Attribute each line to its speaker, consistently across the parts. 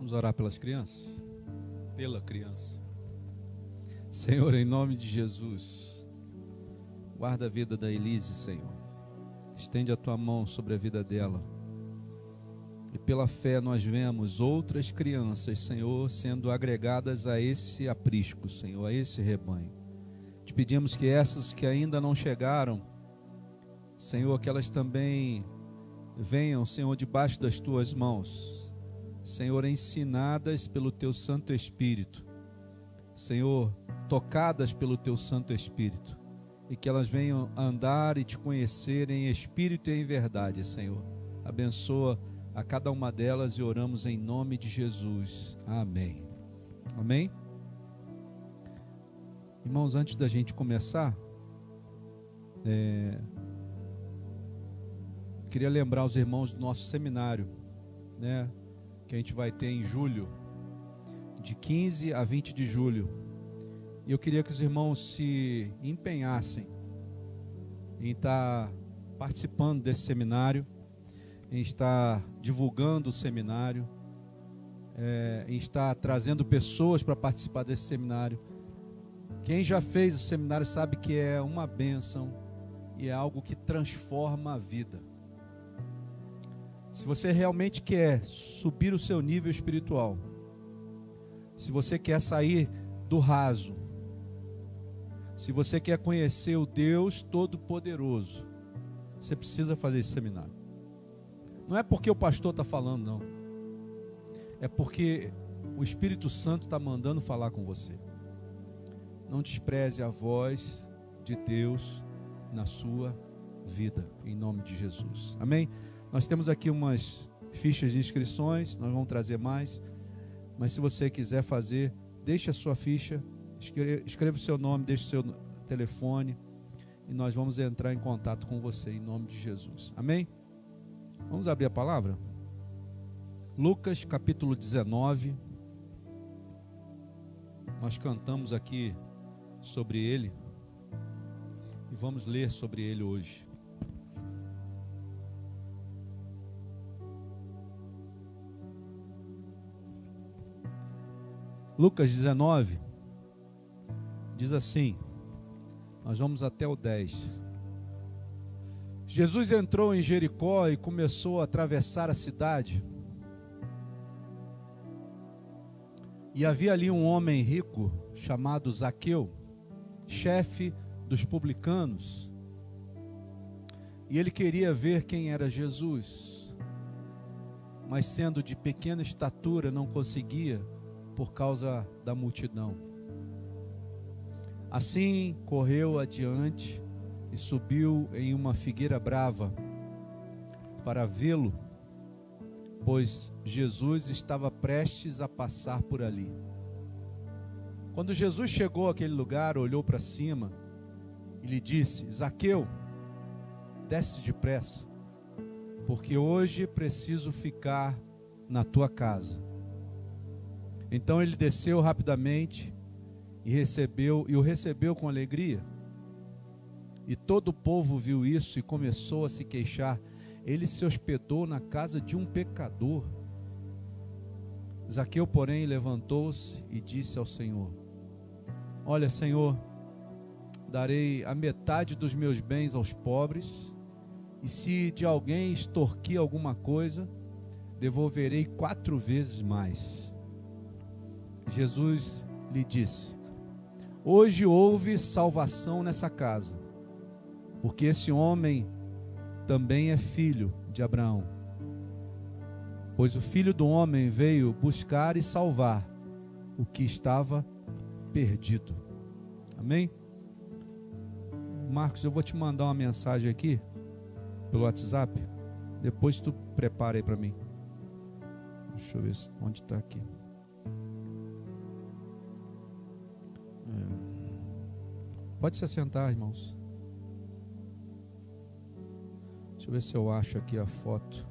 Speaker 1: Vamos orar pelas crianças? Pela criança. Senhor, em nome de Jesus, guarda a vida da Elise, Senhor. Estende a tua mão sobre a vida dela. E pela fé nós vemos outras crianças, Senhor, sendo agregadas a esse aprisco, Senhor, a esse rebanho. Te pedimos que essas que ainda não chegaram, Senhor, que elas também venham, Senhor, debaixo das tuas mãos, Senhor, ensinadas pelo teu Santo Espírito, Senhor, tocadas pelo teu Santo Espírito, e que elas venham andar e te conhecer em espírito e em verdade, Senhor. Abençoa a cada uma delas e oramos em nome de Jesus. Amém. Amém? Irmãos, antes da gente começar, queria lembrar os irmãos do nosso seminário, né, que a gente vai ter em julho, de 15 a 20 de julho. E eu queria que os irmãos se empenhassem em estar participando desse seminário, em estar divulgando o seminário, em estar trazendo pessoas para participar desse seminário. Quem já fez o seminário sabe que é uma bênção e é algo que transforma a vida. Se você realmente quer subir o seu nível espiritual, se você quer sair do raso, se você quer conhecer o Deus Todo-Poderoso, você precisa fazer esse seminário. Não é porque o pastor está falando, não. É porque o Espírito Santo está mandando falar com você. Não despreze a voz de Deus na sua vida, em nome de Jesus. Amém? Nós temos aqui umas fichas de inscrições, nós vamos trazer mais. Mas se você quiser fazer, deixe a sua ficha, escreva o seu nome, deixe o seu telefone e nós vamos entrar em contato com você em nome de Jesus. Amém? Vamos abrir a palavra? Lucas capítulo 19. Nós cantamos aqui sobre ele e vamos ler sobre ele hoje. Lucas 19 diz assim, nós vamos até o 10. Jesus entrou em Jericó e começou a atravessar a cidade. E havia ali um homem rico chamado Zaqueu, chefe dos publicanos. E ele queria ver quem era Jesus, mas sendo de pequena estatura não conseguia por causa da multidão. Assim correu adiante e subiu em uma figueira brava para vê-lo, pois Jesus estava prestes a passar por ali. Quando Jesus chegou àquele lugar, olhou para cima e lhe disse: Zaqueu, desce depressa, porque hoje preciso ficar na tua casa. Então ele desceu rapidamente e o recebeu com alegria. E todo o povo viu isso e começou a se queixar. Ele se hospedou na casa de um pecador. Zaqueu, porém, levantou-se e disse ao Senhor: Olha, Senhor, darei a metade dos meus bens aos pobres, e se de alguém extorquir alguma coisa, devolverei 4 vezes mais. Jesus lhe disse: Hoje houve salvação nessa casa, porque esse homem também é filho de Abraão. Pois o Filho do Homem veio buscar e salvar o que estava perdido. Amém? Marcos, eu vou te mandar uma mensagem aqui pelo WhatsApp. Depois tu prepara aí para mim. Deixa eu ver onde está aqui. Pode se assentar, irmãos. Deixa eu ver se eu acho aqui a foto.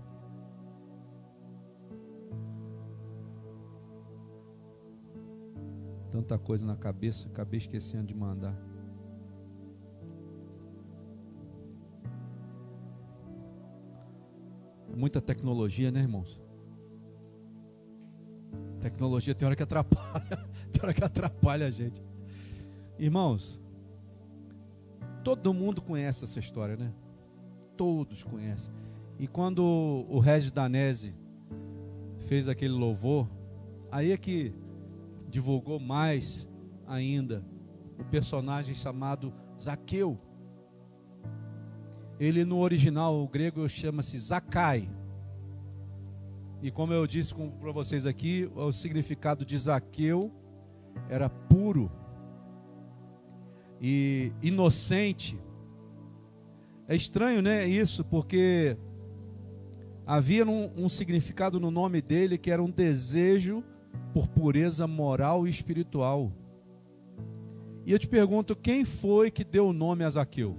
Speaker 1: Tanta coisa na cabeça, acabei esquecendo de mandar. Muita tecnologia, né, irmãos? Tecnologia tem hora que atrapalha, tem hora que atrapalha a gente. Irmãos, todo mundo conhece essa história, né? Todos conhecem. E quando o Regis Danese fez aquele louvor, aí é que divulgou mais ainda o personagem chamado Zaqueu. Ele no original, o grego, chama-se Zacai. E como eu disse para vocês aqui, o significado de Zaqueu era puro e inocente. É estranho, né, isso, porque havia um significado no nome dele que era um desejo por pureza moral e espiritual. E eu te pergunto, quem foi que deu o nome a Zaqueu?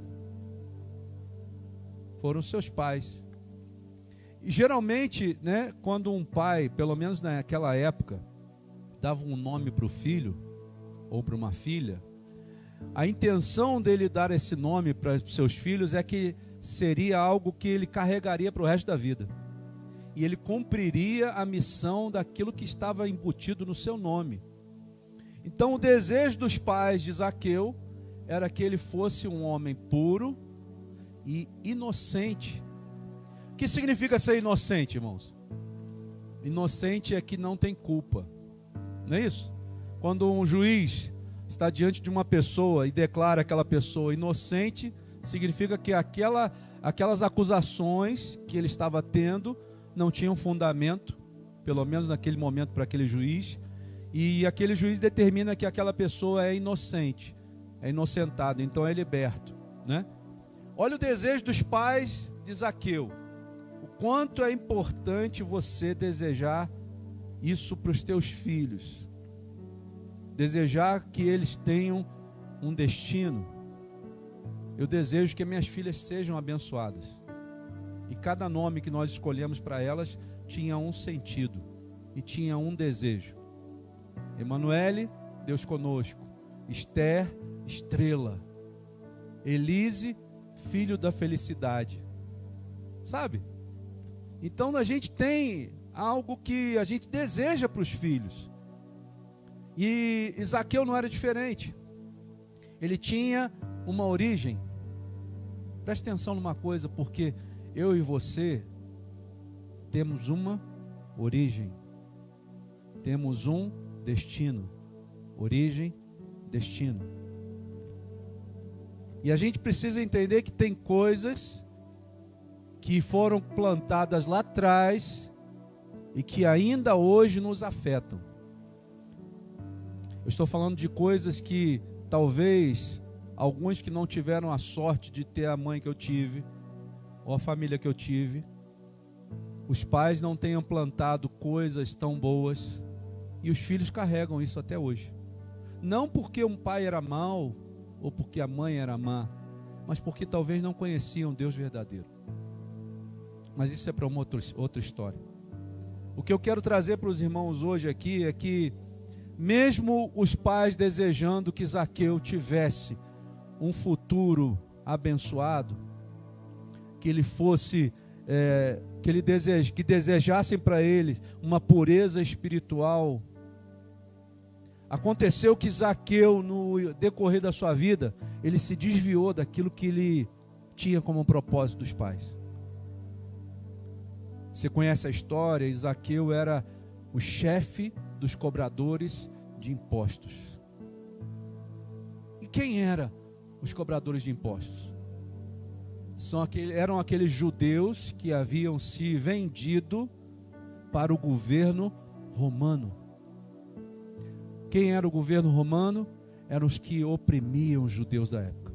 Speaker 1: Foram seus pais. E geralmente, né, quando um pai, pelo menos naquela época, dava um nome para o filho ou para uma filha, a intenção dele dar esse nome para os seus filhos é que seria algo que ele carregaria para o resto da vida. E ele cumpriria a missão daquilo que estava embutido no seu nome. Então o desejo dos pais de Zaqueu era que ele fosse um homem puro e inocente. O que significa ser inocente, irmãos? Inocente é que não tem culpa. Não é isso? Quando um juiz está diante de uma pessoa e declara aquela pessoa inocente, significa que aquelas acusações que ele estava tendo não tinham fundamento, pelo menos naquele momento para aquele juiz, e aquele juiz determina que aquela pessoa é inocente, é inocentado, então é liberto, né? Olha o desejo dos pais de Zaqueu. O quanto é importante você desejar isso para os teus filhos. Desejar que eles tenham um destino. Eu desejo que minhas filhas sejam abençoadas. E cada nome que nós escolhemos para elas tinha um sentido e tinha um desejo. Emanuele, Deus conosco. Esther, estrela. Elise, filho da felicidade. Sabe? Então a gente tem algo que a gente deseja para os filhos. E Zaqueu não era diferente. Ele tinha uma origem. Preste atenção numa coisa, porque eu e você temos uma origem. Temos um destino. Origem, destino. E a gente precisa entender que tem coisas que foram plantadas lá atrás e que ainda hoje nos afetam. Eu estou falando de coisas que talvez alguns que não tiveram a sorte de ter a mãe que eu tive, ou a família que eu tive, os pais não tenham plantado coisas tão boas, e os filhos carregam isso até hoje. Não porque um pai era mau, ou porque a mãe era má, mas porque talvez não conheciam Deus verdadeiro. Mas isso é para uma outra história. O que eu quero trazer para os irmãos hoje aqui é que mesmo os pais desejando que Zaqueu tivesse um futuro abençoado, que ele fosse, que desejassem para ele uma pureza espiritual, aconteceu que Zaqueu, no decorrer da sua vida, ele se desviou daquilo que ele tinha como propósito dos pais. Você conhece a história, Zaqueu era o chefe dos cobradores de impostos. E quem eram os cobradores de impostos? Eram aqueles judeus que haviam se vendido para o governo romano. Quem era o governo romano? Eram os que oprimiam os judeus da época.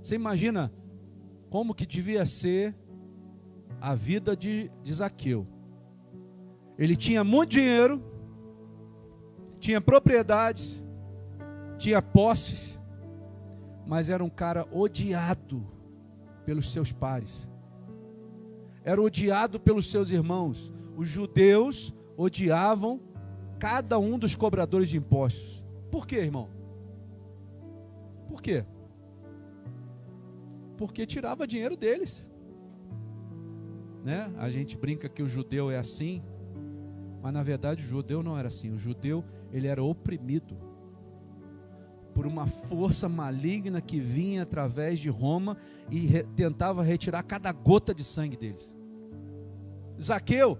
Speaker 1: Você imagina como que devia ser a vida de Zaqueu? Ele tinha muito dinheiro, tinha propriedades, tinha posses, mas era um cara odiado pelos seus pares. Era odiado pelos seus irmãos. Os judeus odiavam cada um dos cobradores de impostos. Por quê, irmão? Por quê? Porque tirava dinheiro deles. Né? A gente brinca que o judeu é assim, Mas na verdade o judeu não era assim. O judeu, ele era oprimido por uma força maligna que vinha através de Roma e tentava retirar cada gota de sangue deles. Zaqueu,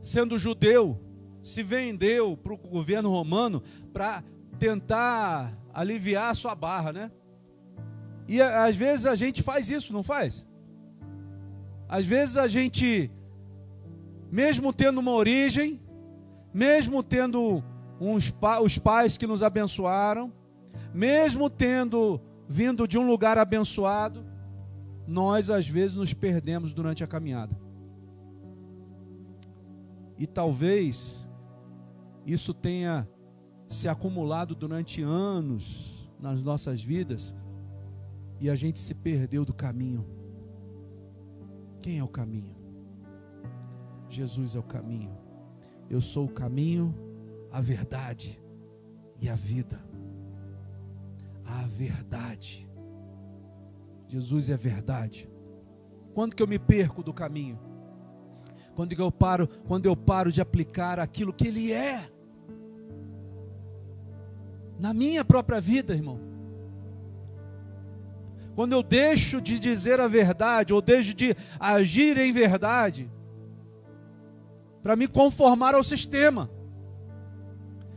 Speaker 1: sendo judeu, se vendeu para o governo romano para tentar aliviar a sua barra, né? E às vezes a gente faz isso, não faz? Às vezes a gente, mesmo tendo uma origem, mesmo tendo os pais que nos abençoaram, mesmo tendo vindo de um lugar abençoado, nós às vezes nos perdemos durante a caminhada. E talvez isso tenha se acumulado durante anos nas nossas vidas e a gente se perdeu do caminho. Quem é o caminho? Jesus é o caminho. Eu sou o caminho, a verdade e a vida. A verdade. Jesus é a verdade. Quando que eu me perco do caminho? Quando eu paro de aplicar aquilo que Ele é na minha própria vida, irmão. Quando eu deixo de dizer a verdade, ou deixo de agir em verdade, para me conformar ao sistema.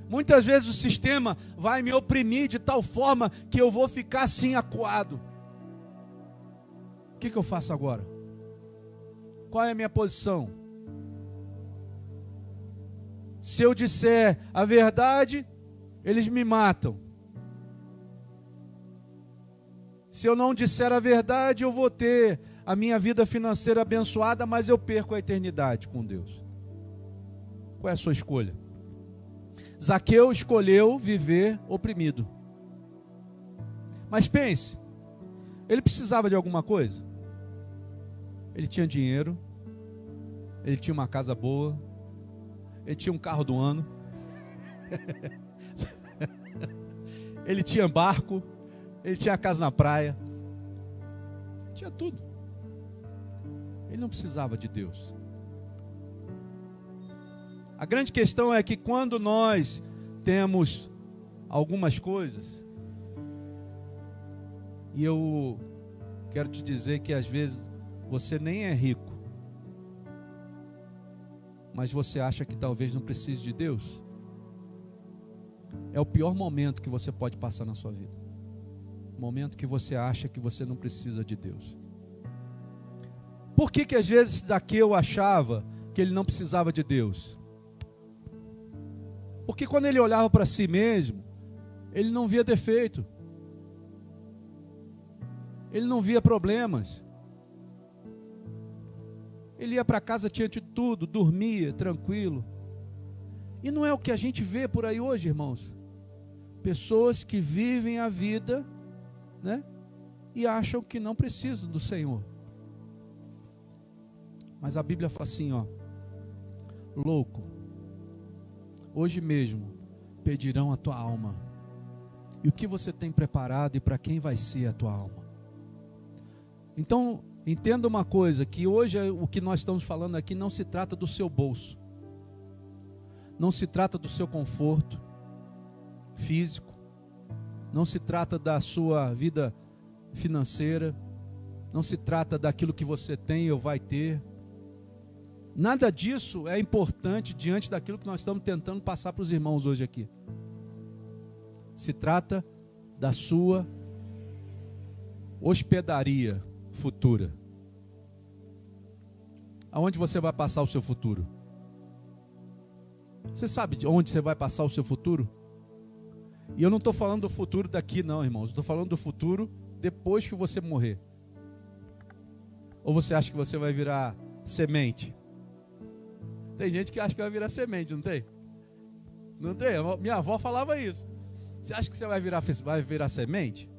Speaker 1: Muitas vezes o sistema vai me oprimir de tal forma que eu vou ficar assim acuado. O que eu faço agora? Qual é a minha posição? Se eu disser a verdade, eles me matam. Se eu não disser a verdade, eu vou ter a minha vida financeira abençoada, mas eu perco a eternidade com Deus. Qual é a sua escolha? Zaqueu escolheu viver oprimido. Mas pense, ele precisava de alguma coisa? Ele tinha dinheiro, ele tinha uma casa boa, ele tinha um carro do ano, ele tinha barco, ele tinha casa na praia, tinha tudo. Ele não precisava de Deus. A grande questão é que quando nós temos algumas coisas, e eu quero te dizer que às vezes você nem é rico, mas você acha que talvez não precise de Deus, é o pior momento que você pode passar na sua vida. O momento que você acha que você não precisa de Deus. Por que às vezes Zaqueu achava que ele não precisava de Deus? Porque quando ele olhava para si mesmo, ele não via defeito. Ele não via problemas. Ele ia para casa, tinha de tudo, dormia tranquilo. E não é o que a gente vê por aí hoje, irmãos. Pessoas que vivem a vida, né, e acham que não precisam do Senhor. Mas a Bíblia fala assim, ó: louco, hoje mesmo pedirão a tua alma. E o que você tem preparado e para quem vai ser a tua alma? Então, entenda uma coisa, que hoje o que nós estamos falando aqui não se trata do seu bolso. Não se trata do seu conforto físico. Não se trata da sua vida financeira. Não se trata daquilo que você tem ou vai ter. Nada disso é importante diante daquilo que nós estamos tentando passar para os irmãos hoje aqui. Se trata da sua hospedaria futura. Aonde você vai passar o seu futuro? Você sabe de onde você vai passar o seu futuro? E eu não estou falando do futuro daqui não, irmãos. Estou falando do futuro depois que você morrer. Ou você acha que você vai virar semente? Tem gente que acha que vai virar semente, não tem? Não tem? Minha avó falava isso. Você acha que você vai virar semente?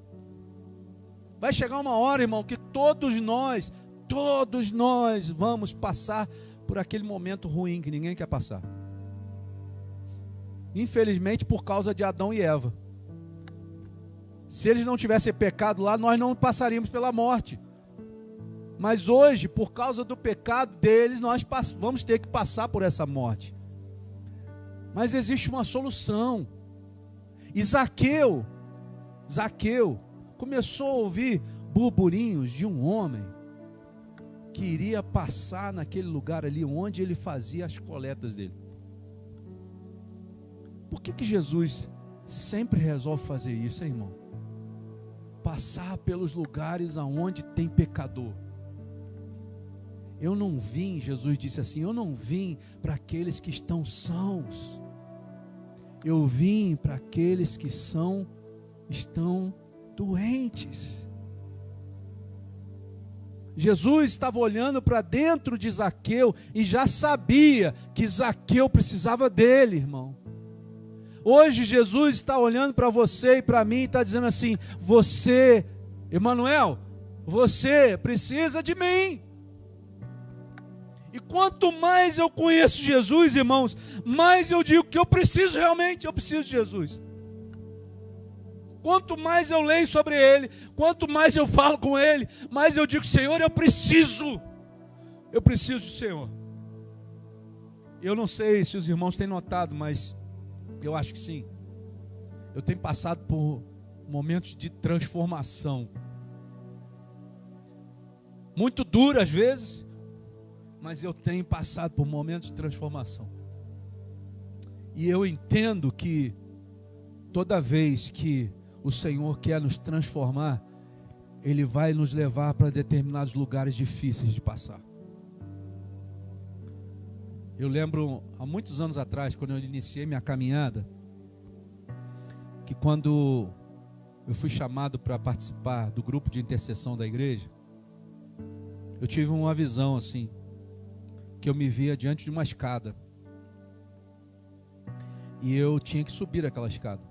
Speaker 1: Vai chegar uma hora, irmão, que todos nós vamos passar por aquele momento ruim que ninguém quer passar. Infelizmente, por causa de Adão e Eva. Se eles não tivessem pecado lá, nós não passaríamos pela morte. Mas hoje, por causa do pecado deles, nós vamos ter que passar por essa morte. Mas existe uma solução. E Zaqueu começou a ouvir burburinhos de um homem que iria passar naquele lugar ali onde ele fazia as coletas dele. Por que Jesus sempre resolve fazer isso, hein, irmão? Passar pelos lugares aonde tem pecador. Eu não vim, Jesus disse assim, eu não vim para aqueles que estão sãos. Eu vim para aqueles que estão doentes. Jesus estava olhando para dentro de Zaqueu e já sabia que Zaqueu precisava dele, irmão. Hoje Jesus está olhando para você e para mim e está dizendo assim: você, Emanuel, você precisa de mim. E quanto mais eu conheço Jesus, irmãos, mais eu digo que eu preciso realmente, eu preciso de Jesus. Quanto mais eu leio sobre Ele, quanto mais eu falo com Ele, mais eu digo: Senhor, eu preciso do Senhor. Eu não sei se os irmãos têm notado, mas eu acho que sim. Eu tenho passado por momentos de transformação, muito duro às vezes, mas eu tenho passado por momentos de transformação. E eu entendo que toda vez que o Senhor quer nos transformar, Ele vai nos levar para determinados lugares difíceis de passar. Eu lembro, há muitos anos atrás, quando eu iniciei minha caminhada, que quando eu fui chamado para participar do grupo de intercessão da igreja, eu tive uma visão assim, que eu me via diante de uma escada, e eu tinha que subir aquela escada,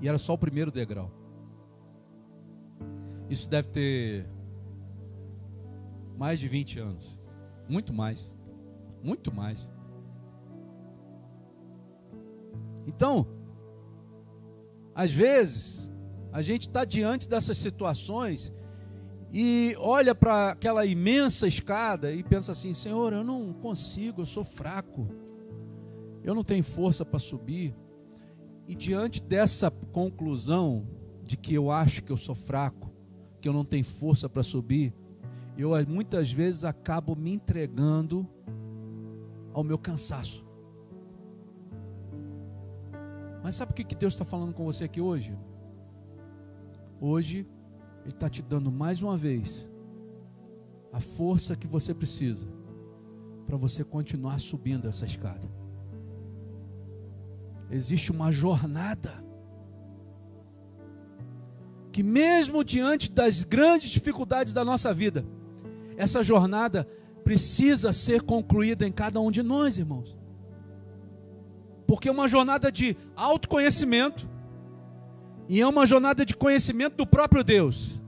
Speaker 1: e era só o primeiro degrau. Isso deve ter mais de 20 anos, muito mais. Então, às vezes, a gente está diante dessas situações e olha para aquela imensa escada e pensa assim: Senhor, eu não consigo, eu sou fraco, eu não tenho força para subir. E diante dessa conclusão de que eu acho que eu sou fraco, que eu não tenho força para subir, eu muitas vezes acabo me entregando ao meu cansaço. Mas sabe o que Deus está falando com você aqui hoje? Hoje Ele está te dando mais uma vez a força que você precisa para você continuar subindo essa escada. Existe uma jornada que, mesmo diante das grandes dificuldades da nossa vida, essa jornada precisa ser concluída em cada um de nós, irmãos. Porque é uma jornada de autoconhecimento e é uma jornada de conhecimento do próprio Deus.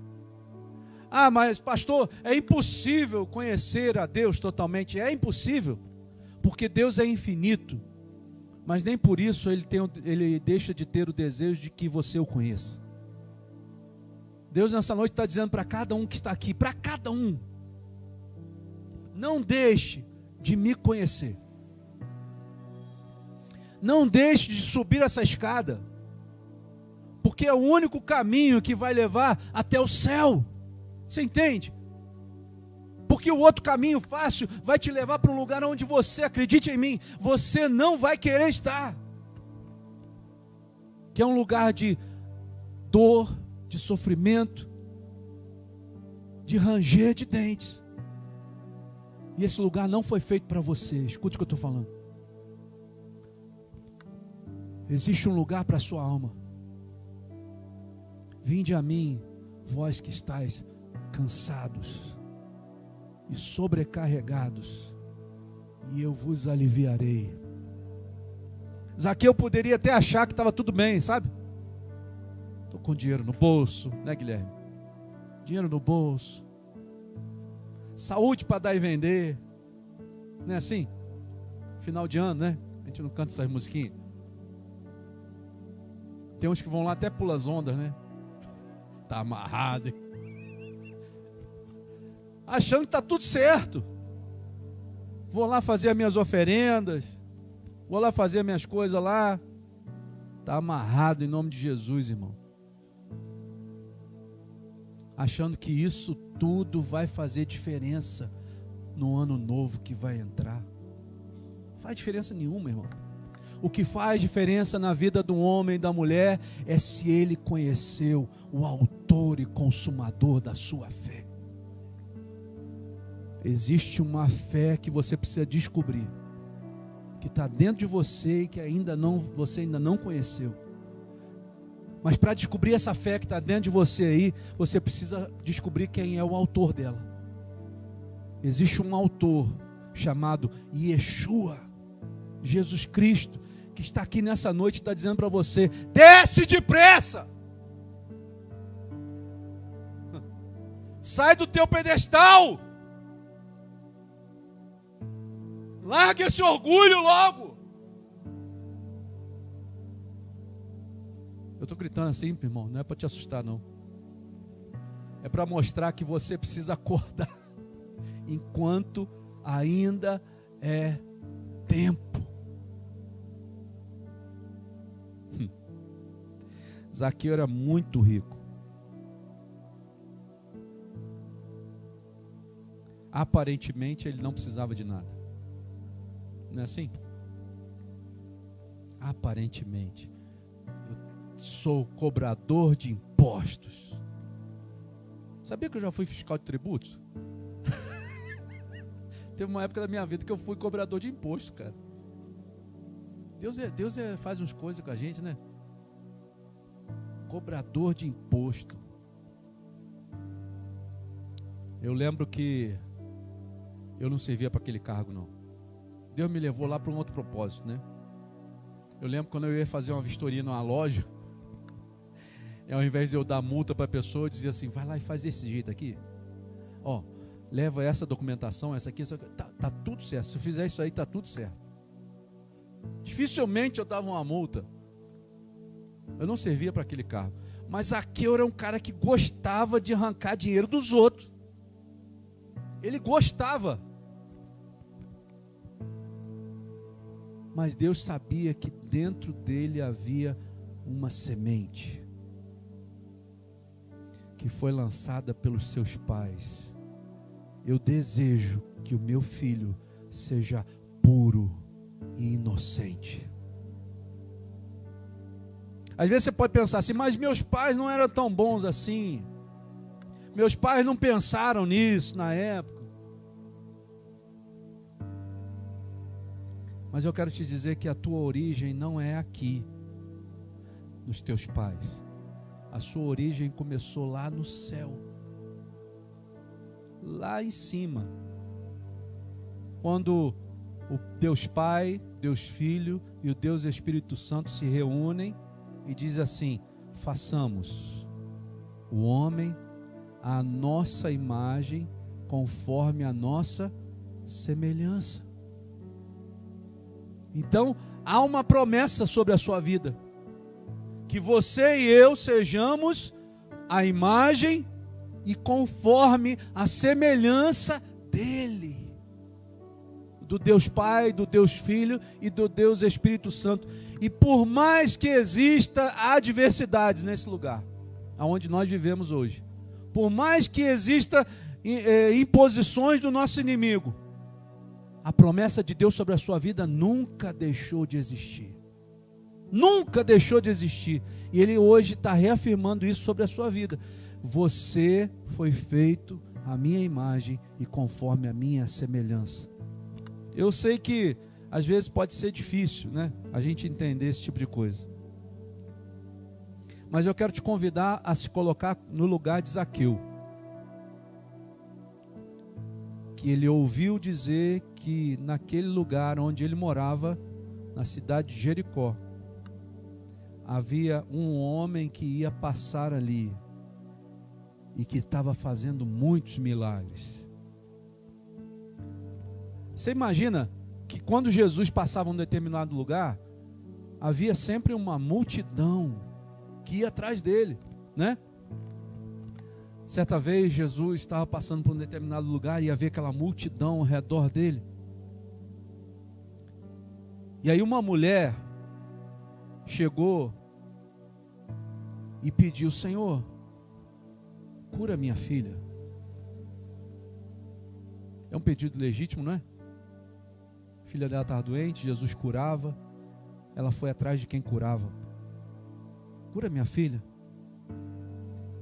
Speaker 1: Ah, mas pastor, é impossível conhecer a Deus totalmente. É impossível, porque Deus é infinito. Mas nem por isso ele deixa de ter o desejo de que você o conheça. Deus nessa noite está dizendo para cada um que está aqui, para cada um: não deixe de me conhecer. Não deixe de subir essa escada, porque é o único caminho que vai levar até o céu. Você entende? Porque o outro caminho fácil vai te levar para um lugar onde você, acredite em mim, você não vai querer estar. Que é um lugar de dor, de sofrimento, de ranger de dentes. E esse lugar não foi feito para você. Escute o que eu estou falando. Existe um lugar para a sua alma. Vinde a mim, vós que estáis cansados e sobrecarregados, e eu vos aliviarei. Zaqueu poderia até achar que estava tudo bem, sabe? Estou com dinheiro no bolso, né, Guilherme? Dinheiro no bolso, saúde para dar e vender, não é assim? Final de ano, né? A gente não canta essas musiquinhas. Tem uns que vão lá até pular as ondas, né? Tá amarrado, hein? Achando que está tudo certo. Vou lá fazer as minhas oferendas, Vou lá fazer minhas coisas lá. Está amarrado em nome de Jesus, irmão. Achando que isso tudo vai fazer diferença no ano novo que vai entrar. Não faz diferença nenhuma, irmão. O que faz diferença na vida do homem e da mulher é se ele conheceu o autor e consumador da sua fé. Existe uma fé que você precisa descobrir, que está dentro de você e que você ainda não conheceu. Mas para descobrir essa fé que está dentro de você aí, você precisa descobrir quem é o autor dela. Existe um autor chamado Yeshua, Jesus Cristo, que está aqui nessa noite e está dizendo para você: desce depressa, sai do teu pedestal, larga esse orgulho logo. Eu estou gritando assim, irmão, não é para te assustar não, é para mostrar que você precisa acordar enquanto ainda é tempo. Zaqueu era muito rico. Aparentemente ele não precisava de nada. Não é assim? Aparentemente. Eu sou cobrador de impostos. Sabia que eu já fui fiscal de tributos? Teve uma época da minha vida que eu fui cobrador de imposto, cara. Deus faz umas coisas com a gente, né? Cobrador de imposto. Eu lembro que eu não servia para aquele cargo, não. Deus me levou lá para um outro propósito, né? Eu lembro quando eu ia fazer uma vistoria numa loja, ao invés de eu dar multa para a pessoa, eu dizia assim: vai lá e faz desse jeito aqui. Ó, leva essa documentação, essa aqui. Tá tudo certo. Se eu fizer isso aí, tá tudo certo. Dificilmente eu dava uma multa. Eu não servia para aquele cargo. Mas Zaqueu era um cara que gostava de arrancar dinheiro dos outros. Ele gostava. Mas Deus sabia que dentro dele havia uma semente que foi lançada pelos seus pais. Eu desejo que o meu filho seja puro e inocente. Às vezes você pode pensar assim: mas meus pais não eram tão bons assim. Meus pais não pensaram nisso na época. Mas eu quero te dizer que a tua origem não é aqui, nos teus pais. A sua origem começou lá no céu, lá em cima, quando o Deus Pai, Deus Filho e o Deus Espírito Santo se reúnem e diz assim: façamos o homem à nossa imagem, conforme a nossa semelhança. Então, há uma promessa sobre a sua vida, que você e eu sejamos a imagem e conforme a semelhança dele, do Deus Pai, do Deus Filho e do Deus Espírito Santo. E por mais que exista adversidades nesse lugar, aonde nós vivemos hoje, por mais que exista imposições do nosso inimigo, a promessa de Deus sobre a sua vida nunca deixou de existir. Nunca deixou de existir. E Ele hoje está reafirmando isso sobre a sua vida. Você foi feito à minha imagem e conforme a minha semelhança. Eu sei que às vezes pode ser difícil, né, a gente entender esse tipo de coisa. Mas eu quero te convidar a se colocar no lugar de Zaqueu. Que ele ouviu dizer que naquele lugar onde ele morava, na cidade de Jericó, havia um homem que ia passar ali e que estava fazendo muitos milagres. Você imagina que quando Jesus passava em um determinado lugar, havia sempre uma multidão que ia atrás dele, né? Certa vez Jesus estava passando por um determinado lugar e havia aquela multidão ao redor dele. E aí uma mulher chegou e pediu: Senhor, cura minha filha. É um pedido legítimo, não é? A filha dela estava doente, Jesus curava. Ela foi atrás de quem curava. Cura minha filha.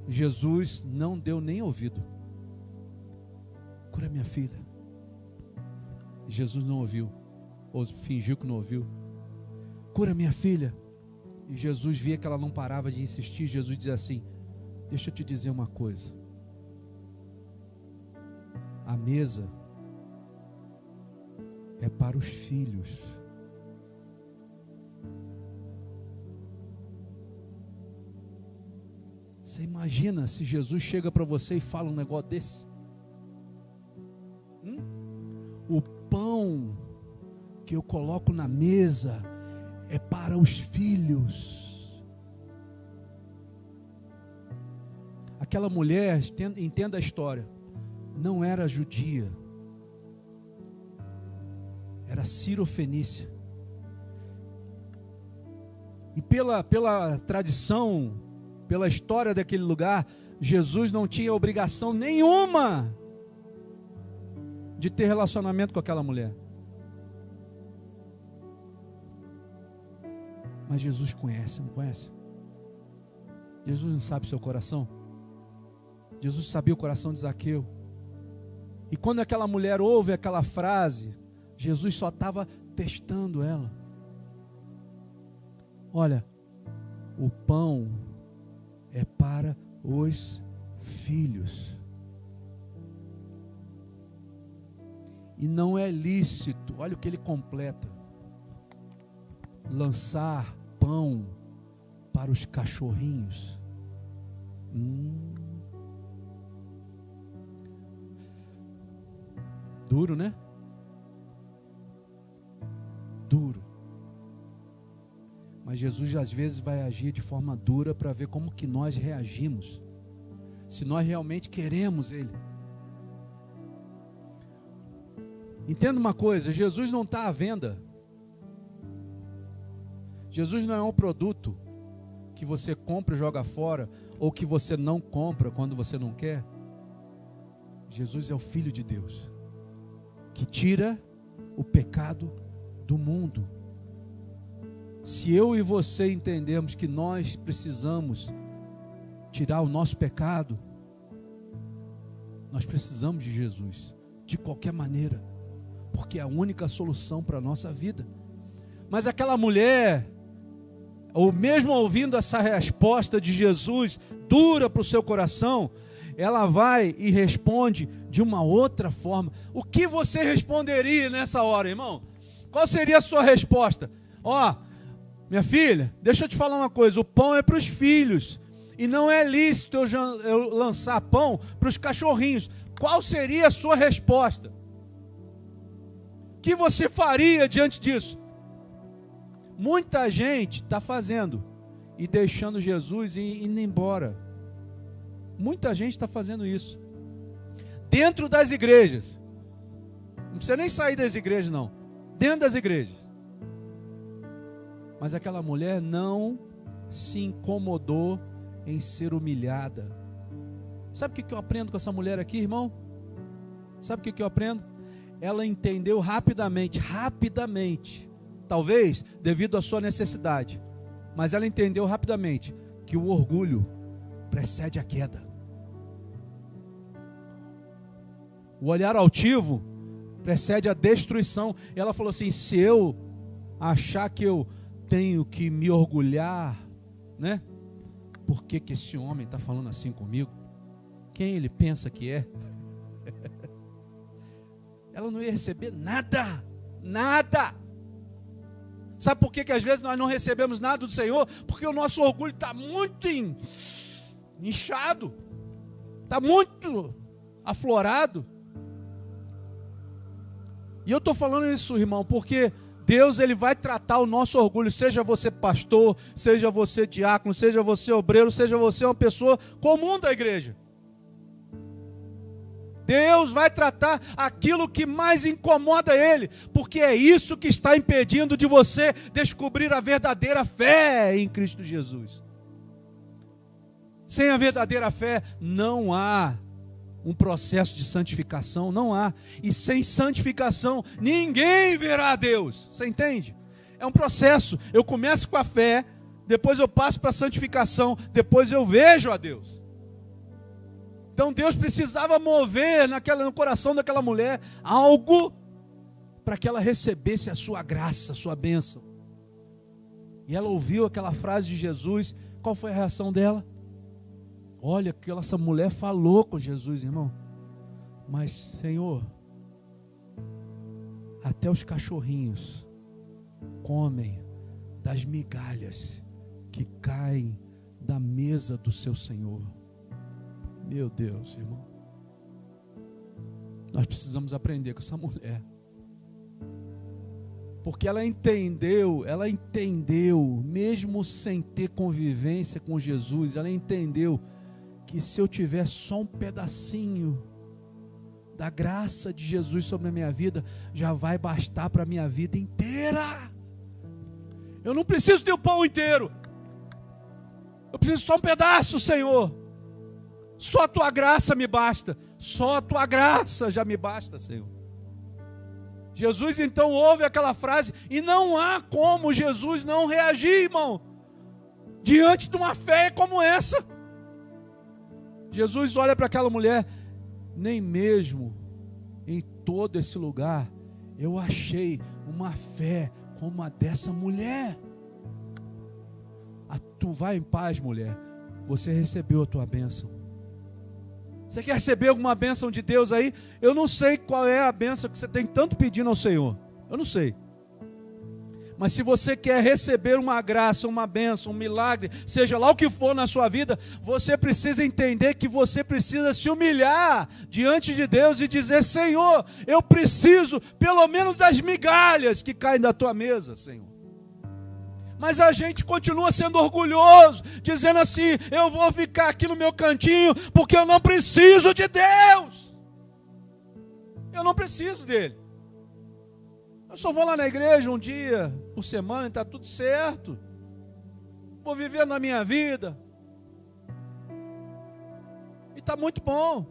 Speaker 1: Jesus não deu nem ouvido. Cura minha filha. Jesus não ouviu, ou fingiu que não ouviu. Cura minha filha. E Jesus via que ela não parava de insistir. Jesus dizia assim: deixa eu te dizer uma coisa. A mesa é para os filhos. Você imagina se Jesus chega para você e fala um negócio desse? O pão que eu coloco na mesa é para os filhos. Aquela mulher, entenda a história, não era judia, era sirofenícia. E pela tradição, pela história daquele lugar, Jesus não tinha obrigação nenhuma de ter relacionamento com aquela mulher. Mas Jesus conhece, não conhece? Jesus não sabe o seu coração? Jesus sabia o coração de Zaqueu. E quando aquela mulher ouve aquela frase, Jesus só estava testando ela. Olha, o pão é para os filhos. E não é lícito, olha o que ele completa, lançar pão para os cachorrinhos. Duro, né? Duro. Mas Jesus às vezes vai agir de forma dura para ver como que nós reagimos, se nós realmente queremos Ele. Entenda uma coisa, Jesus não está à venda. Jesus não é um produto que você compra e joga fora, ou que você não compra quando você não quer. Jesus é o Filho de Deus, que tira o pecado do mundo. Se eu e você entendermos que nós precisamos tirar o nosso pecado, nós precisamos de Jesus, de qualquer maneira, porque é a única solução para a nossa vida. Mas aquela mulher, ou mesmo ouvindo essa resposta de Jesus, dura para o seu coração, ela vai e responde de uma outra forma. O que você responderia nessa hora, irmão? Qual seria a sua resposta? Minha filha, deixa eu te falar uma coisa, o pão é para os filhos, e não é lícito eu lançar pão para os cachorrinhos. Qual seria a sua resposta? O que você faria diante disso? Muita gente está fazendo e deixando Jesus e indo embora. Muita gente está fazendo isso. Dentro das igrejas. Não precisa nem sair das igrejas, não. Dentro das igrejas. Mas aquela mulher não se incomodou em ser humilhada. Sabe o que eu aprendo com essa mulher aqui, irmão? Sabe o que eu aprendo? Ela entendeu rapidamente, talvez devido à sua necessidade, mas ela entendeu rapidamente que o orgulho precede a queda. O olhar altivo precede a destruição. Ela falou assim: se eu achar que eu tenho que me orgulhar, né? Por que esse homem está falando assim comigo? Quem ele pensa que é? Ela não ia receber nada. Sabe por que às vezes nós não recebemos nada do Senhor? Porque o nosso orgulho está muito inchado, está muito aflorado. E eu estou falando isso, irmão, porque Deus, Ele vai tratar o nosso orgulho, seja você pastor, seja você diácono, seja você obreiro, seja você uma pessoa comum da igreja. Deus vai tratar aquilo que mais incomoda Ele, porque é isso que está impedindo de você descobrir a verdadeira fé em Cristo Jesus. Sem a verdadeira fé, não há um processo de santificação, não há. E sem santificação, ninguém verá a Deus. Você entende? É um processo. Eu começo com a fé, depois eu passo para a santificação, depois eu vejo a Deus. Então Deus precisava mover no coração daquela mulher algo para que ela recebesse a sua graça, a sua bênção. E ela ouviu aquela frase de Jesus. Qual foi a reação dela? Olha, essa mulher falou com Jesus, irmão. Mas, Senhor, até os cachorrinhos comem das migalhas que caem da mesa do seu Senhor. Meu Deus, irmão. Nós precisamos aprender com essa mulher. Porque ela entendeu, mesmo sem ter convivência com Jesus, ela entendeu que se eu tiver só um pedacinho da graça de Jesus sobre a minha vida, já vai bastar para a minha vida inteira. Eu não preciso ter o pão inteiro. Eu preciso só um pedaço, Senhor. Só a tua graça me basta. Só a tua graça já me basta, Senhor. Jesus então ouve aquela frase e não há como Jesus não reagir, irmão, diante de uma fé como essa. Jesus olha para aquela mulher, nem mesmo em todo esse lugar eu achei uma fé como a dessa mulher. Tu vai em paz, mulher, você recebeu a tua bênção. Você quer receber alguma bênção de Deus aí? Eu não sei qual é a bênção que você tem tanto pedindo ao Senhor, eu não sei. Mas se você quer receber uma graça, uma bênção, um milagre, seja lá o que for na sua vida, você precisa entender que você precisa se humilhar diante de Deus e dizer: Senhor, eu preciso pelo menos das migalhas que caem da tua mesa, Senhor. Mas a gente continua sendo orgulhoso, dizendo assim: eu vou ficar aqui no meu cantinho, porque eu não preciso de Deus. Eu não preciso dele. Eu só vou lá na igreja um dia por semana e está tudo certo. Vou vivendo a minha vida. E está muito bom.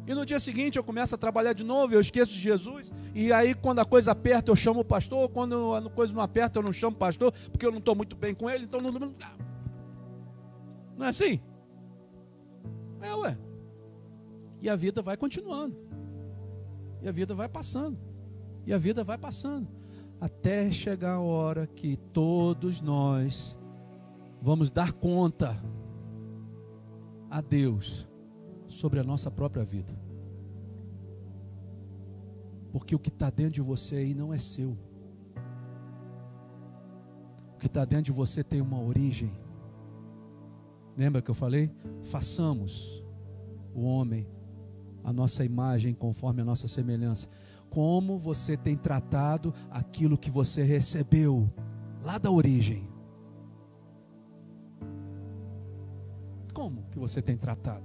Speaker 1: E no dia seguinte eu começo a trabalhar de novo, eu esqueço de Jesus. E aí quando a coisa aperta eu chamo o pastor. Quando a coisa não aperta eu não chamo o pastor, porque eu não estou muito bem com ele. Então não é assim? É, ué. E a vida vai continuando. E a vida vai passando. E a vida vai passando, até chegar a hora que todos nós vamos dar conta a Deus sobre a nossa própria vida. Porque o que está dentro de você aí não é seu. O que está dentro de você tem uma origem. Lembra que eu falei? Façamos o homem a nossa imagem conforme a nossa semelhança. Como você tem tratado aquilo que você recebeu lá da origem? Como que você tem tratado?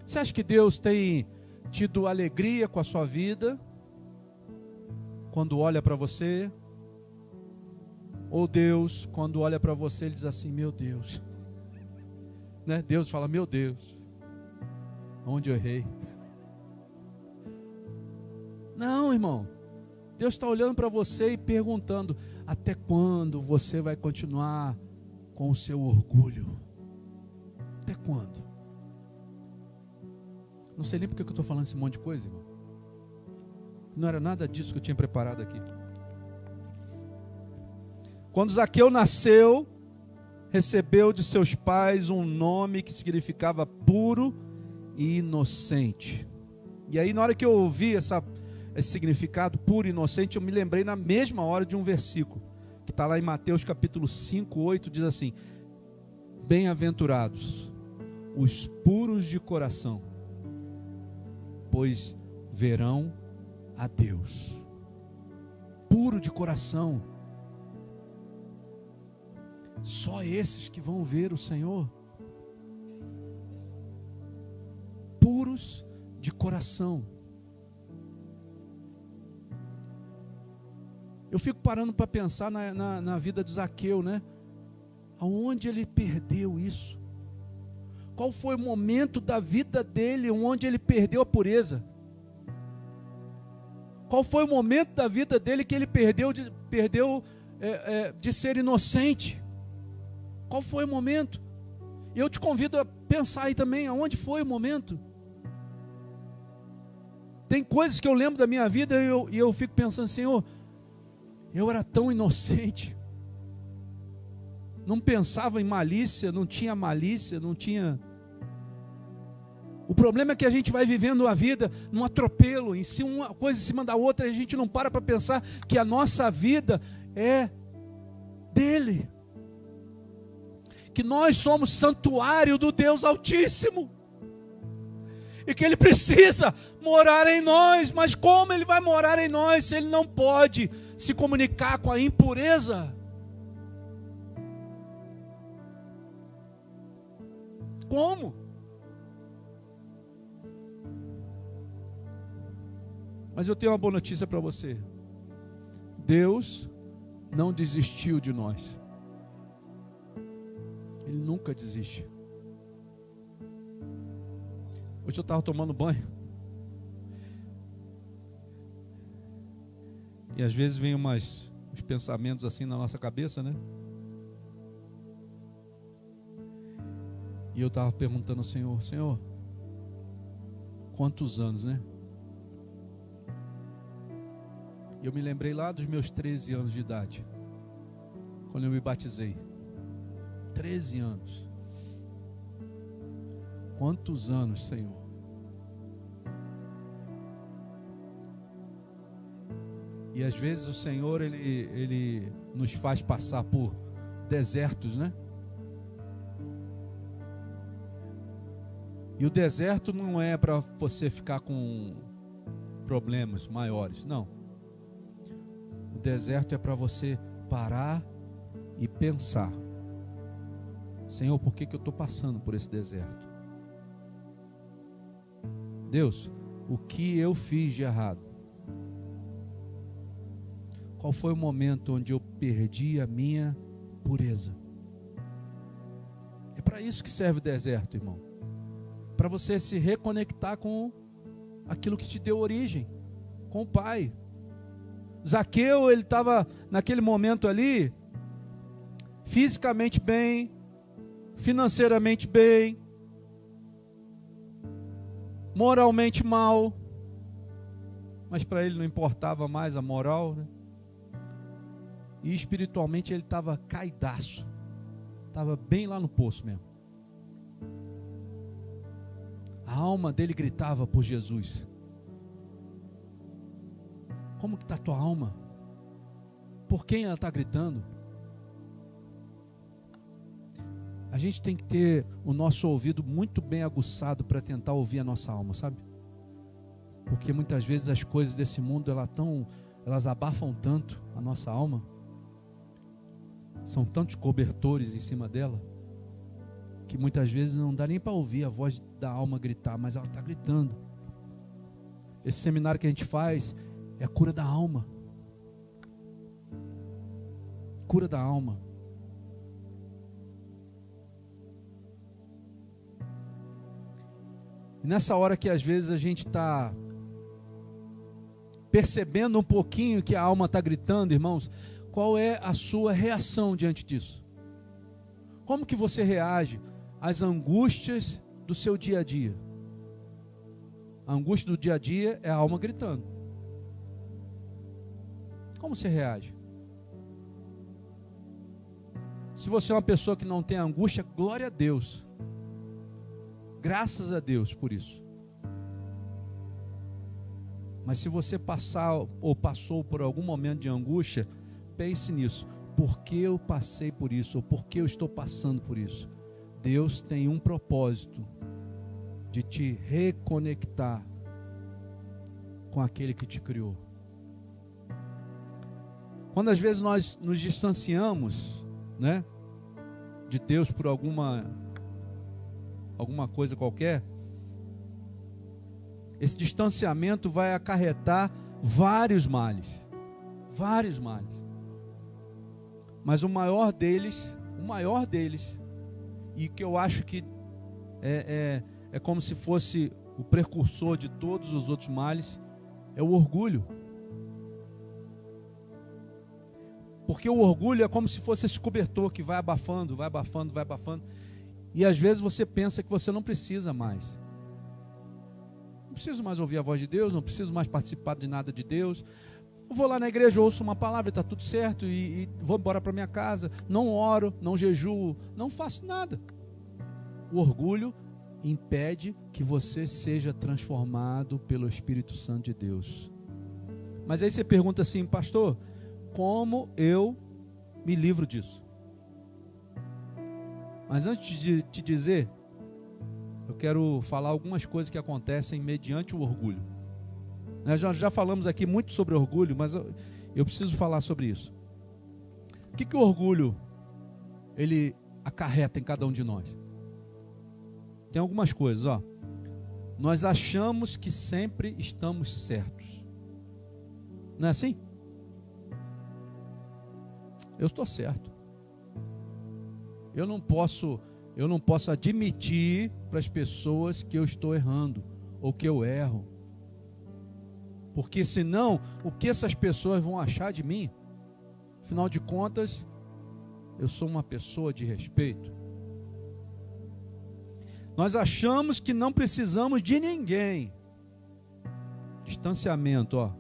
Speaker 1: Você acha que Deus tem tido alegria com a sua vida quando olha para você? Ou Deus, quando olha para você, ele diz assim: meu Deus, né? Deus fala: meu Deus, onde eu errei? Não, irmão. Deus está olhando para você e perguntando: até quando você vai continuar com o seu orgulho? Até quando? Não sei nem porque eu estou falando esse monte de coisa, irmão. Não era nada disso que eu tinha preparado aqui. Quando Zaqueu nasceu, recebeu de seus pais um nome que significava puro e inocente. E aí, na hora que eu ouvi esse significado puro e inocente, eu me lembrei na mesma hora de um versículo que está lá em Mateus capítulo 5, 8, diz assim: bem-aventurados os puros de coração, pois verão a Deus. Puro de coração, só esses que vão ver o Senhor. Puros de coração. Eu fico parando para pensar na vida de Zaqueu, né? Aonde ele perdeu isso? Qual foi o momento da vida dele onde ele perdeu a pureza? Qual foi o momento da vida dele que ele perdeu de ser inocente? Qual foi o momento? E eu te convido a pensar aí também, aonde foi o momento? Tem coisas que eu lembro da minha vida e eu fico pensando, Senhor, eu era tão inocente, não pensava em malícia, não tinha malícia, não tinha... O problema é que a gente vai vivendo a vida num atropelo, em cima, uma coisa em cima da outra, e a gente não para pensar que a nossa vida é dele, que nós somos santuário do Deus Altíssimo, e que Ele precisa morar em nós. Mas como Ele vai morar em nós se Ele não pode se comunicar com a impureza? Como? Mas eu tenho uma boa notícia para você. Deus não desistiu de nós. Ele nunca desiste. Hoje eu estava tomando banho. E às vezes vem uns pensamentos assim na nossa cabeça, né? E eu estava perguntando ao Senhor, Senhor, quantos anos, né? E eu me lembrei lá dos meus 13 anos de idade, quando eu me batizei. 13 anos. Quantos anos, Senhor? E às vezes o Senhor, Ele nos faz passar por desertos, né? E o deserto não é para você ficar com problemas maiores, não. O deserto é para você parar e pensar: Senhor, por que eu estou passando por esse deserto? Deus, o que eu fiz de errado? Qual foi o momento onde eu perdi a minha pureza? É para isso que serve o deserto, irmão. Para você se reconectar com aquilo que te deu origem, com o Pai. Zaqueu, ele estava naquele momento ali, fisicamente bem, financeiramente bem, moralmente mal, mas para ele não importava mais a moral, né? E espiritualmente ele estava caidaço, estava bem lá no poço mesmo. A alma dele gritava por Jesus. Como que está a tua alma? Por quem ela está gritando? A gente tem que ter o nosso ouvido muito bem aguçado para tentar ouvir a nossa alma, sabe? Porque muitas vezes as coisas desse mundo elas abafam tanto a nossa alma. São tantos cobertores em cima dela, que muitas vezes não dá nem para ouvir a voz da alma gritar, mas ela está gritando. Esse seminário que a gente faz é a cura da alma. Cura da alma. E nessa hora que às vezes a gente está percebendo um pouquinho que a alma está gritando, irmãos, qual é a sua reação diante disso? Como que você reage às angústias do seu dia a dia? A angústia do dia a dia é a alma gritando. Como você reage? Se você é uma pessoa que não tem angústia, glória a Deus. Graças a Deus por isso. Mas se você passar ou passou por algum momento de angústia, pense nisso. Por que eu passei por isso? Ou por que eu estou passando por isso? Deus tem um propósito de te reconectar com aquele que te criou. Quando às vezes nós nos distanciamos, né, de Deus por alguma coisa qualquer, esse distanciamento vai acarretar vários males. Vários males. Mas o maior deles, e que eu acho que é como se fosse o precursor de todos os outros males, é o orgulho. Porque o orgulho é como se fosse esse cobertor que vai abafando, vai abafando, vai abafando. E às vezes você pensa que você não precisa mais. Não preciso mais ouvir a voz de Deus, não preciso mais participar de nada de Deus. Eu vou lá na igreja, ouço uma palavra, está tudo certo, e vou embora para minha casa. Não oro, não jejuo, não faço nada. O orgulho impede que você seja transformado pelo Espírito Santo de Deus. Mas aí você pergunta assim, pastor, como eu me livro disso? Mas antes de te dizer, eu quero falar algumas coisas que acontecem mediante o orgulho. Nós já falamos aqui muito sobre orgulho, mas eu preciso falar sobre isso. O que o orgulho ele acarreta em cada um de nós? Tem algumas coisas, ó. Nós achamos que sempre estamos certos. Não é assim? Eu estou certo. Eu não posso admitir para as pessoas que eu estou errando ou que eu erro. Porque senão, o que essas pessoas vão achar de mim? Afinal de contas, eu sou uma pessoa de respeito. Nós achamos que não precisamos de ninguém. Distanciamento, ó.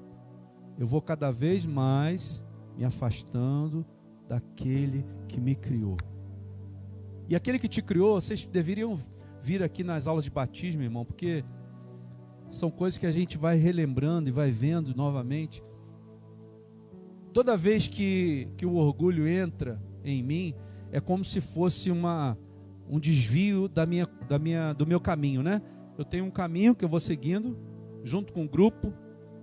Speaker 1: Eu vou cada vez mais me afastando daquele que me criou. E aquele que te criou, vocês deveriam vir aqui nas aulas de batismo, irmão, porque são coisas que a gente vai relembrando e vai vendo novamente. Toda vez que o orgulho entra em mim, é como se fosse um desvio do meu caminho, né? Eu tenho um caminho que eu vou seguindo, junto com o grupo,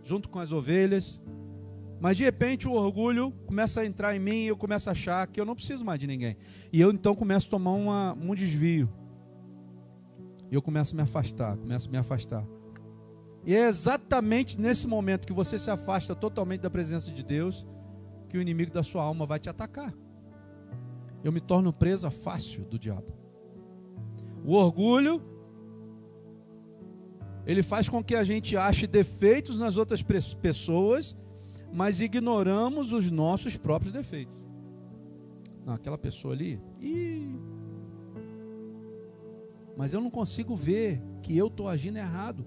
Speaker 1: junto com as ovelhas, mas de repente o orgulho começa a entrar em mim e eu começo a achar que eu não preciso mais de ninguém. E eu então começo a tomar um desvio. E eu começo a me afastar. E é exatamente nesse momento que você se afasta totalmente da presença de Deus que o inimigo da sua alma vai te atacar. Eu me torno presa fácil do diabo. O orgulho, ele faz com que a gente ache defeitos nas outras pessoas, mas ignoramos os nossos próprios defeitos. Não, aquela pessoa ali, mas eu não consigo ver que eu estou agindo errado.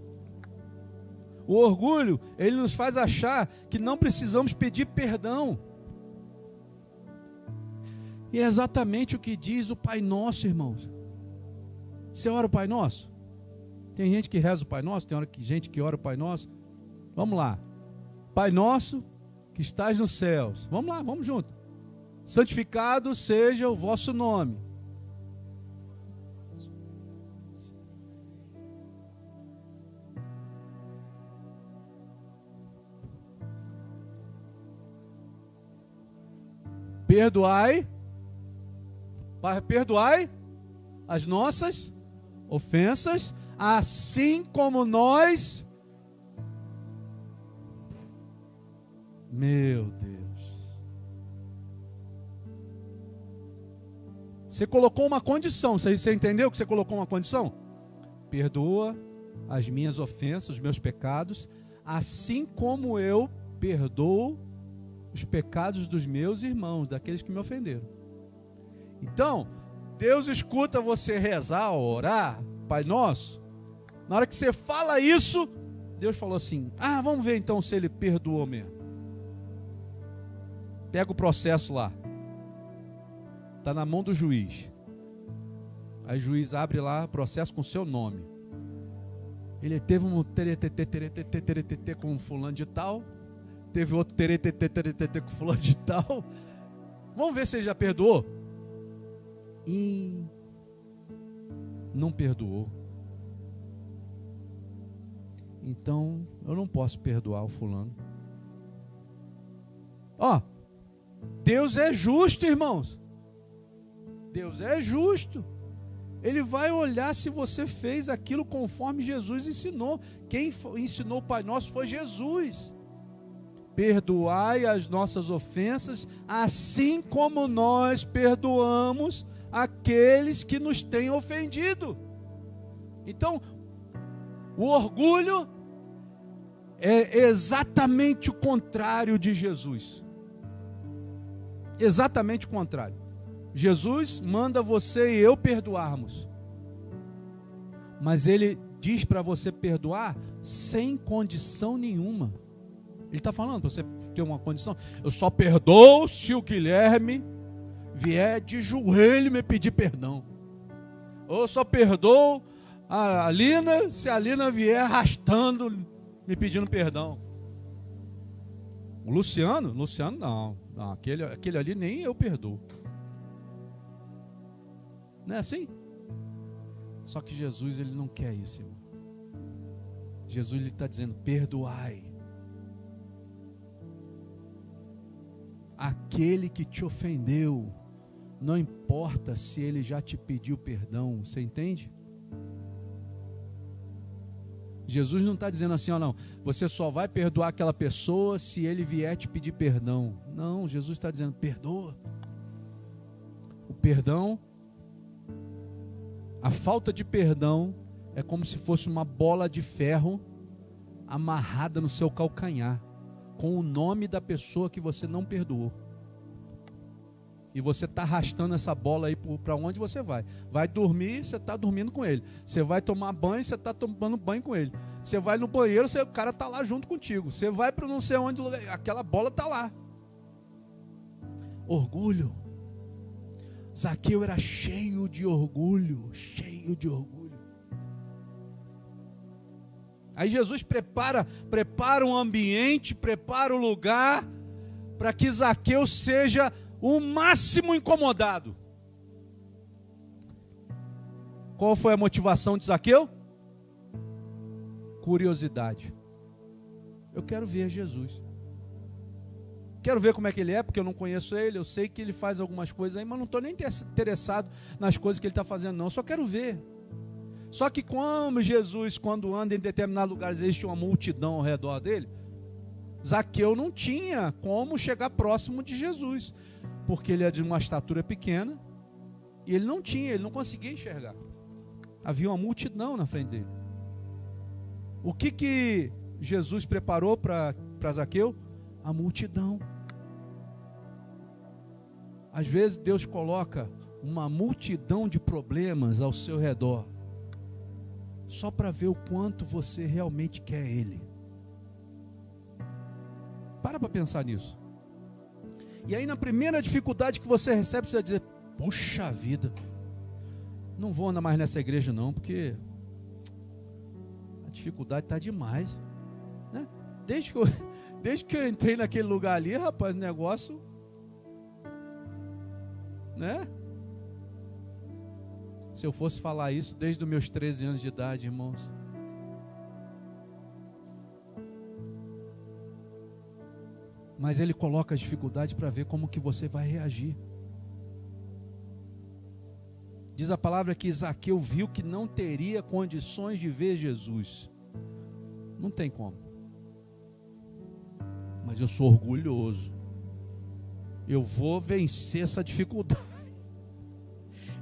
Speaker 1: O orgulho, ele nos faz achar que não precisamos pedir perdão. E é exatamente o que diz o Pai Nosso, irmãos. Você ora o Pai Nosso? Tem gente que reza o Pai Nosso, tem gente que ora o Pai Nosso. Vamos lá. Pai Nosso, que estás nos céus. Vamos lá, vamos junto. Santificado seja o vosso nome. Perdoai as nossas ofensas, assim como nós. Meu Deus. Você colocou uma condição. Você entendeu que você colocou uma condição? Perdoa as minhas ofensas, os meus pecados, assim como eu perdoo os pecados dos meus irmãos, daqueles que me ofenderam. Então, Deus escuta você rezar, orar, Pai Nosso. Na hora que você fala isso, Deus falou assim: vamos ver então se ele perdoou mesmo. Pega o processo lá. Está na mão do juiz. Aí o juiz abre lá o processo com o seu nome. Ele teve um teretetê com fulano de tal. Teve outro teretetê com fulano de tal. Vamos ver se ele já perdoou. E não perdoou. Então eu não posso perdoar o fulano. Deus é justo, irmãos. Deus é justo. Ele vai olhar se você fez aquilo conforme Jesus ensinou. Quem ensinou o Pai Nosso foi Jesus. Perdoai as nossas ofensas, assim como nós perdoamos aqueles que nos têm ofendido. Então, o orgulho é exatamente o contrário de Jesus. Exatamente o contrário. Jesus manda você e eu perdoarmos. Mas ele diz para você perdoar sem condição nenhuma. Ele está falando para você ter uma condição. Eu só perdoo se o Guilherme vier de joelho me pedir perdão. Ou só perdoo a Lina se a Lina vier arrastando, me pedindo perdão. O Luciano não, aquele ali nem eu perdoo. Não é assim? Só que Jesus, ele não quer isso, irmão. Jesus, ele está dizendo, perdoai aquele que te ofendeu, não importa se ele já te pediu perdão, você entende? Jesus não está dizendo assim, ó, não, você só vai perdoar aquela pessoa se ele vier te pedir perdão. Não, Jesus está dizendo, perdoa. O perdão, a falta de perdão é como se fosse uma bola de ferro amarrada no seu calcanhar, com o nome da pessoa que você não perdoou. E você está arrastando essa bola aí para onde você vai. Vai dormir, você está dormindo com ele. Você vai tomar banho, você está tomando banho com ele. Você vai no banheiro, o cara está lá junto contigo. Você vai para não sei onde, aquela bola está lá. Orgulho. Zaqueu era cheio de orgulho, cheio de orgulho. Aí Jesus prepara um ambiente, prepara o lugar para que Zaqueu seja o máximo incomodado. Qual foi a motivação de Zaqueu? Curiosidade. Eu quero ver Jesus. Quero ver como é que ele é, porque eu não conheço ele. Eu sei que ele faz algumas coisas aí, mas não estou nem interessado nas coisas que ele está fazendo, não. Eu só quero ver. Só que como Jesus, quando anda em determinados lugares, existe uma multidão ao redor dele, Zaqueu não tinha como chegar próximo de Jesus, porque ele é de uma estatura pequena, e ele não conseguia enxergar. Havia uma multidão na frente dele. O que Jesus preparou para Zaqueu? A multidão. Às vezes Deus coloca uma multidão de problemas ao seu redor, só para ver o quanto você realmente quer Ele. Para pensar nisso. E aí na primeira dificuldade que você recebe, você vai dizer, puxa vida, não vou andar mais nessa igreja não, porque a dificuldade está demais, né? Desde que eu entrei naquele lugar ali, rapaz, o negócio, né? Se eu fosse falar isso desde os meus 13 anos de idade, irmãos. Mas ele coloca as dificuldades para ver como que você vai reagir. Diz a palavra que Zaqueu viu que não teria condições de ver Jesus. Não tem como. Mas eu sou orgulhoso. Eu vou vencer essa dificuldade.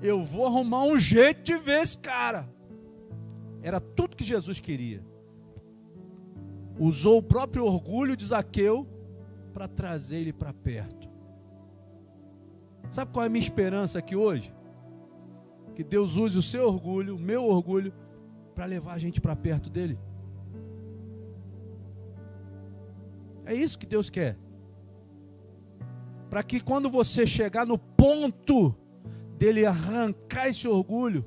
Speaker 1: Eu vou arrumar um jeito de ver esse cara. Era tudo que Jesus queria. Usou o próprio orgulho de Zaqueu para trazer ele para perto. Sabe qual é a minha esperança aqui hoje? Que Deus use o seu orgulho, o meu orgulho, para levar a gente para perto dele. É isso que Deus quer. Para que quando você chegar no ponto dele arrancar esse orgulho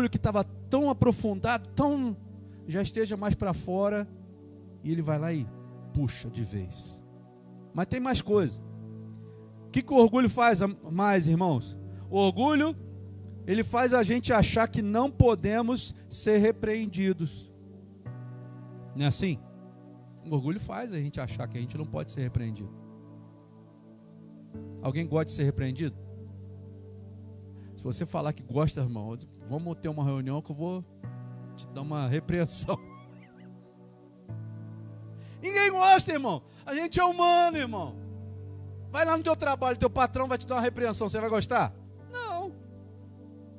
Speaker 1: que estava tão aprofundado, já esteja mais para fora, e ele vai lá e puxa de vez. Mas tem mais coisa. O que o orgulho faz mais, irmãos? O orgulho, ele faz a gente achar que não podemos ser repreendidos. Não é assim? O orgulho faz a gente achar que a gente não pode ser repreendido. Alguém gosta de ser repreendido? Se você falar que gosta, irmão, vamos ter uma reunião que eu vou te dar uma repreensão. Ninguém gosta, irmão. A gente é humano, irmão. Vai lá no teu trabalho, teu patrão vai te dar uma repreensão, você vai gostar? Não.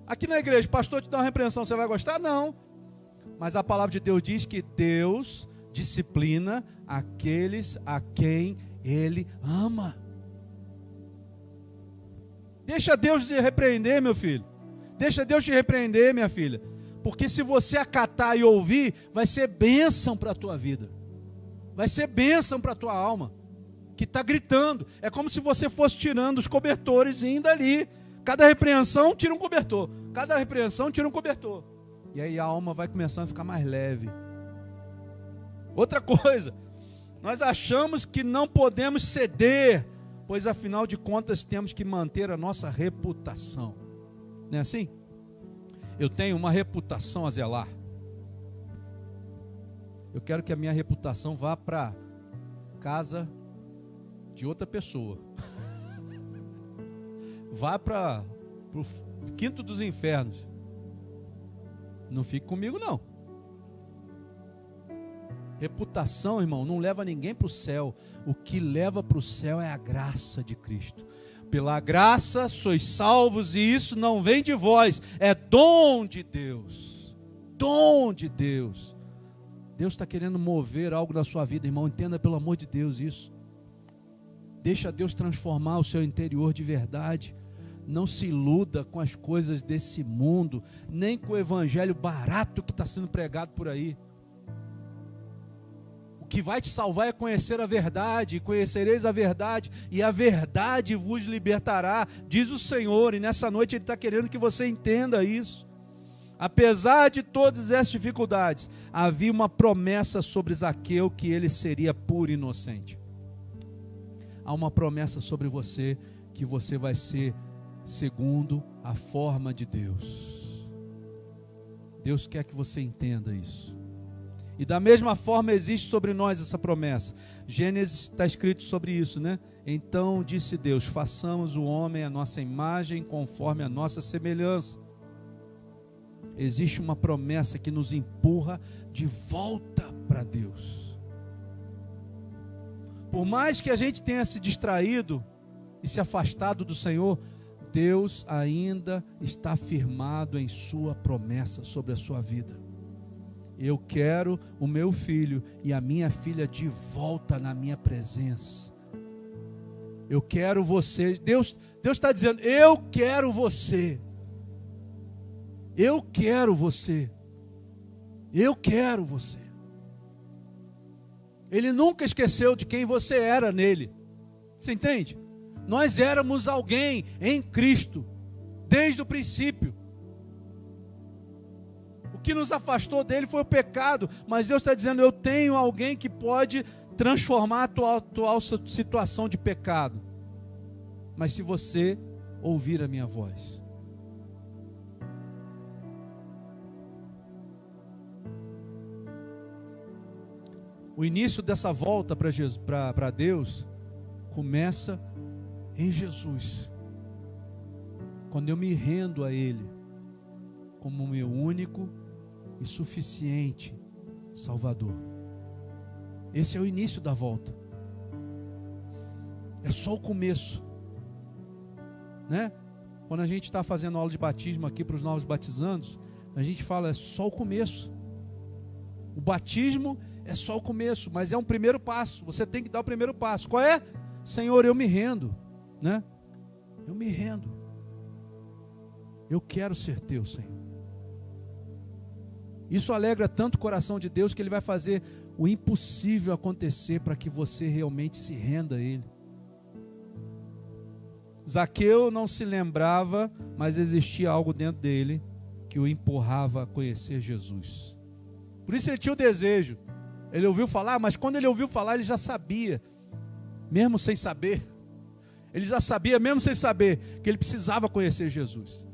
Speaker 1: Aqui na igreja, o pastor te dá uma repreensão, você vai gostar? Não. Mas a palavra de Deus diz que Deus disciplina aqueles a quem Ele ama. Deixa Deus te repreender, meu filho. Deixa Deus te repreender, minha filha. Porque se você acatar e ouvir, vai ser bênção para a tua vida. Vai ser bênção para a tua alma. Que está gritando. É como se você fosse tirando os cobertores e indo ali. Cada repreensão tira um cobertor. Cada repreensão tira um cobertor. E aí a alma vai começando a ficar mais leve. Outra coisa. Nós achamos que não podemos ceder. Pois afinal de contas temos que manter a nossa reputação. Não é assim? Eu tenho uma reputação a zelar. Eu quero que a minha reputação vá para casa de outra pessoa. Vá para o quinto dos infernos. Não fique comigo, não. Reputação, irmão, não leva ninguém para o céu. O que leva para o céu é a graça de Cristo. Pela graça sois salvos, e isso não vem de vós, é dom de Deus. Dom de Deus. Deus está querendo mover algo na sua vida, irmão. Entenda pelo amor de Deus isso. Deixa Deus transformar o seu interior de verdade. Não se iluda com as coisas desse mundo, nem com o evangelho barato que está sendo pregado por aí. O que vai te salvar é conhecer a verdade, e conhecereis a verdade, e a verdade vos libertará, diz o Senhor, e nessa noite Ele está querendo que você entenda isso. Apesar de todas essas dificuldades, havia uma promessa sobre Zaqueu que ele seria puro e inocente. Há uma promessa sobre você, que você vai ser segundo a forma de Deus. Deus quer que você entenda isso. E da mesma forma existe sobre nós essa promessa. Gênesis está escrito sobre isso, né? Então disse Deus: façamos o homem à nossa imagem, conforme a nossa semelhança. Existe uma promessa que nos empurra de volta para Deus. Por mais que a gente tenha se distraído e se afastado do Senhor, Deus ainda está firmado em sua promessa sobre a sua vida. Eu quero o meu filho e a minha filha de volta na minha presença. Eu quero você. Deus está dizendo: eu quero você. Eu quero você. Eu quero você. Ele nunca esqueceu de quem você era nele. Você entende? Nós éramos alguém em Cristo, desde o princípio. O que nos afastou dele foi o pecado, mas Deus está dizendo: eu tenho alguém que pode transformar a tua atual situação de pecado. Mas se você ouvir a minha voz. O início dessa volta para Deus começa em Jesus. Quando eu me rendo a Ele como meu único e suficiente Salvador. Esse é o início da volta. É só o começo, né? Quando a gente está fazendo aula de batismo aqui para os novos batizandos, a gente fala: é só o começo. O batismo é só o começo, mas é um primeiro passo. Você tem que dar o primeiro passo. Qual é? Senhor, eu me rendo, né? Eu me rendo. Eu quero ser teu, Senhor. Isso alegra tanto o coração de Deus que Ele vai fazer o impossível acontecer para que você realmente se renda a Ele. Zaqueu não se lembrava, mas existia algo dentro dele que o empurrava a conhecer Jesus. Por isso ele tinha o desejo. Ele ouviu falar, mas quando ele ouviu falar, ele já sabia, mesmo sem saber. Ele já sabia, mesmo sem saber, que ele precisava conhecer Jesus.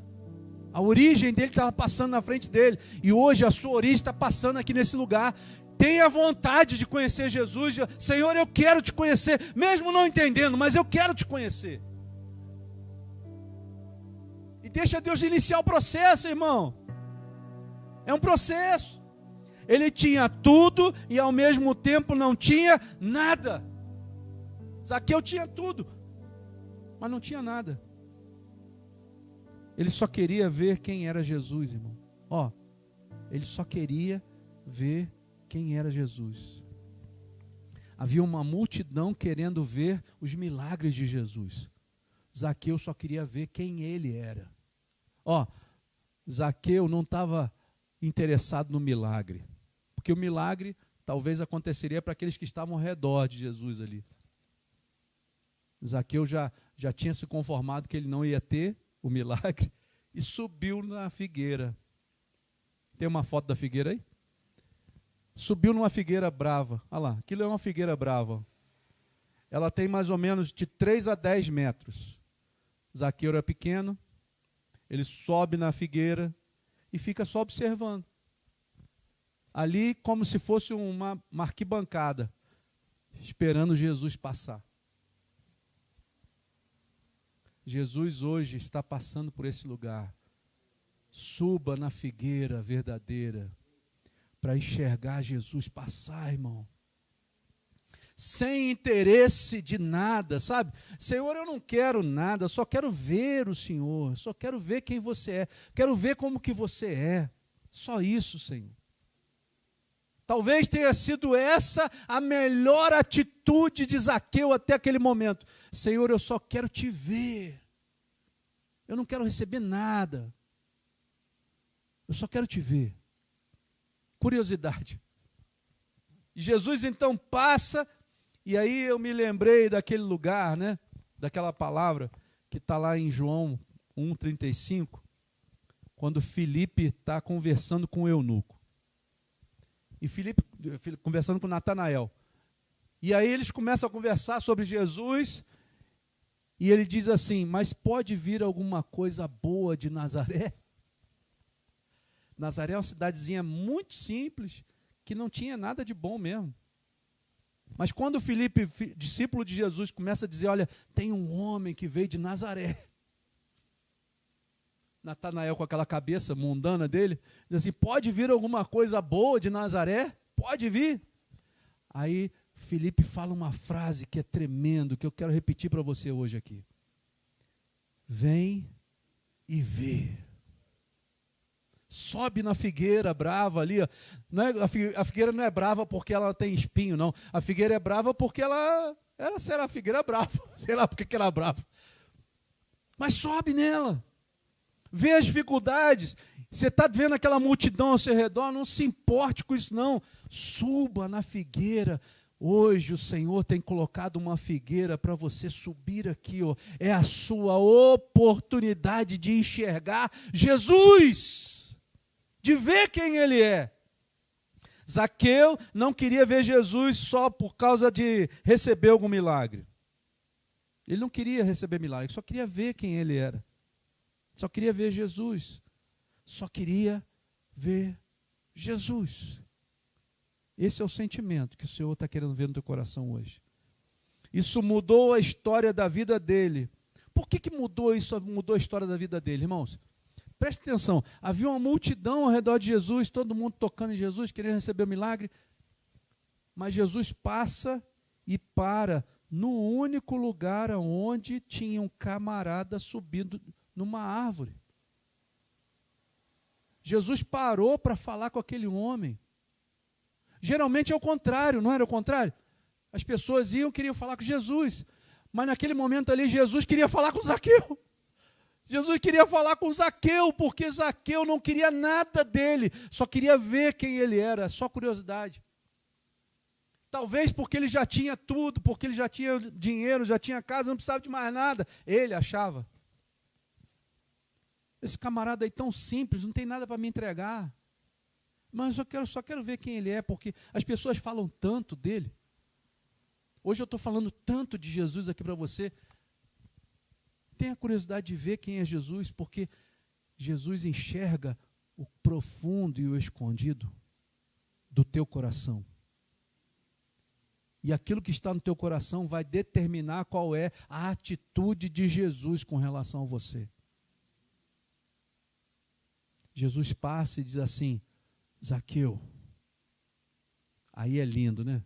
Speaker 1: A origem dele estava passando na frente dele, e hoje a sua origem está passando aqui nesse lugar. Tenha vontade de conhecer Jesus. Senhor, eu quero te conhecer, mesmo não entendendo, mas eu quero te conhecer. E Deixa Deus iniciar o processo, irmão. É um processo. Ele tinha tudo e ao mesmo tempo não tinha nada. Zaqueu tinha tudo, mas não tinha nada. Ele só queria ver quem era Jesus, irmão. Ele só queria ver quem era Jesus. Havia uma multidão querendo ver os milagres de Jesus. Zaqueu só queria ver quem ele era. Zaqueu não estava interessado no milagre, porque o milagre talvez aconteceria para aqueles que estavam ao redor de Jesus ali. Zaqueu já tinha se conformado que ele não ia ter o milagre e subiu na figueira. Tem uma foto da figueira aí? Subiu numa figueira brava. Olha lá, aquilo é uma figueira brava. Ela tem mais ou menos de 3 a 10 metros. Zaqueu era pequeno, ele sobe na figueira e fica só observando. Ali como se fosse uma arquibancada, esperando Jesus passar. Jesus hoje está passando por esse lugar. Suba na figueira verdadeira para enxergar Jesus passar, irmão. Sem interesse de nada, sabe? Senhor, eu não quero nada, eu só quero ver o Senhor, só quero ver quem você é, quero ver como que você é. Só isso, Senhor. Talvez tenha sido essa a melhor atitude de Zaqueu até aquele momento. Senhor, eu só quero te ver. Eu não quero receber nada. Eu só quero te ver. Curiosidade. Jesus então passa, e aí eu me lembrei daquele lugar, né? Daquela palavra que está lá em João 1,35, quando Filipe está conversando com o eunuco. E Filipe conversando com Natanael. E aí eles começam a conversar sobre Jesus, e ele diz assim: mas pode vir alguma coisa boa de Nazaré? Nazaré é uma cidadezinha muito simples, que não tinha nada de bom mesmo. Mas quando Filipe, discípulo de Jesus, começa a dizer: olha, tem um homem que veio de Nazaré. Natanael, com aquela cabeça mundana dele, diz assim: pode vir alguma coisa boa de Nazaré? Pode vir. Aí Filipe fala uma frase que é tremendo, que eu quero repetir para você hoje aqui. Vem e vê. Sobe na figueira brava ali. Não é, a figueira não é brava porque ela tem espinho, não. A figueira é brava porque ela era a figueira brava. Sei lá porque que ela é brava. Mas sobe nela. Vê as dificuldades. Você está vendo aquela multidão ao seu redor, não se importe com isso não. Suba na figueira. Hoje o Senhor tem colocado uma figueira para você subir aqui. É a sua oportunidade de enxergar Jesus. De ver quem Ele é. Zaqueu não queria ver Jesus só por causa de receber algum milagre. Ele não queria receber milagre, só queria ver quem Ele era. Só queria ver Jesus. Só queria ver Jesus. Esse é o sentimento que o Senhor está querendo ver no teu coração hoje. Isso mudou a história da vida dele. Por que mudou isso? Mudou a história da vida dele, irmãos? Preste atenção, havia uma multidão ao redor de Jesus, todo mundo tocando em Jesus, querendo receber o milagre, mas Jesus passa e para no único lugar onde tinha um camarada subindo numa árvore. Jesus parou para falar com aquele homem. Geralmente é o contrário, não era o contrário? As pessoas queriam falar com Jesus, mas naquele momento ali Jesus queria falar com Zaqueu. Jesus queria falar com Zaqueu, porque Zaqueu não queria nada dele, só queria ver quem ele era, só curiosidade. Talvez porque ele já tinha tudo, porque ele já tinha dinheiro, já tinha casa, não precisava de mais nada. Ele achava. Esse camarada aí tão simples, não tem nada para me entregar. Mas eu só quero ver quem ele é, porque as pessoas falam tanto dele. Hoje eu estou falando tanto de Jesus aqui para você. Tenha curiosidade de ver quem é Jesus, porque Jesus enxerga o profundo e o escondido do teu coração. E aquilo que está no teu coração vai determinar qual é a atitude de Jesus com relação a você. Jesus passa e diz assim: Zaqueu, aí é lindo, né?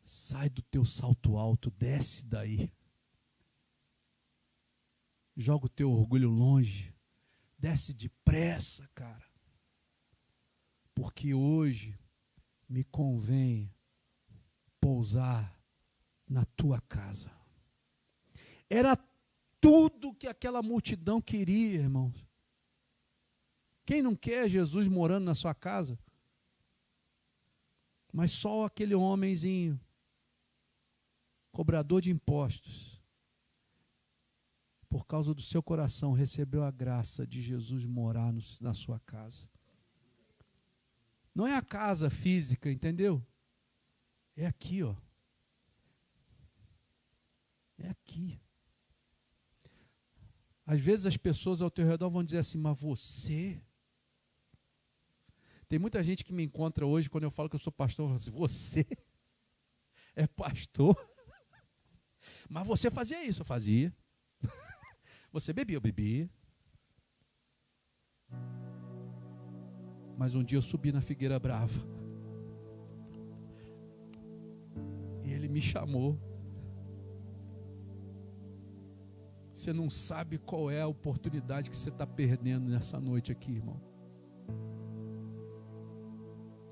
Speaker 1: Sai do teu salto alto, desce daí. Joga o teu orgulho longe. Desce depressa, cara. Porque hoje me convém pousar na tua casa. Era tudo que aquela multidão queria, irmãos. Quem não quer Jesus morando na sua casa? Mas só aquele homenzinho, cobrador de impostos, por causa do seu coração, recebeu a graça de Jesus morar na sua casa. Não é a casa física, entendeu? É aqui, ó. É aqui. Às vezes as pessoas ao teu redor vão dizer assim: mas você? Tem muita gente que me encontra hoje, quando eu falo que eu sou pastor, fala assim: você é pastor? Mas você fazia isso? Eu fazia. Você bebia? Eu bebia. Mas um dia eu subi na Figueira Brava. E ele me chamou. Você não sabe qual é a oportunidade que você está perdendo nessa noite aqui, irmão.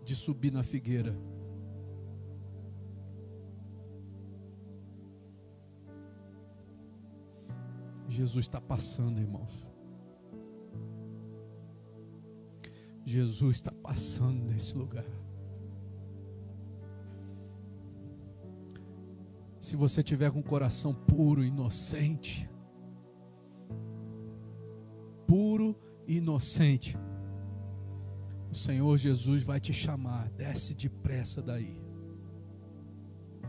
Speaker 1: De subir na figueira. Jesus está passando, irmãos. Jesus está passando nesse lugar. Se você tiver com o coração puro, inocente, o Senhor Jesus vai te chamar. Desce depressa daí.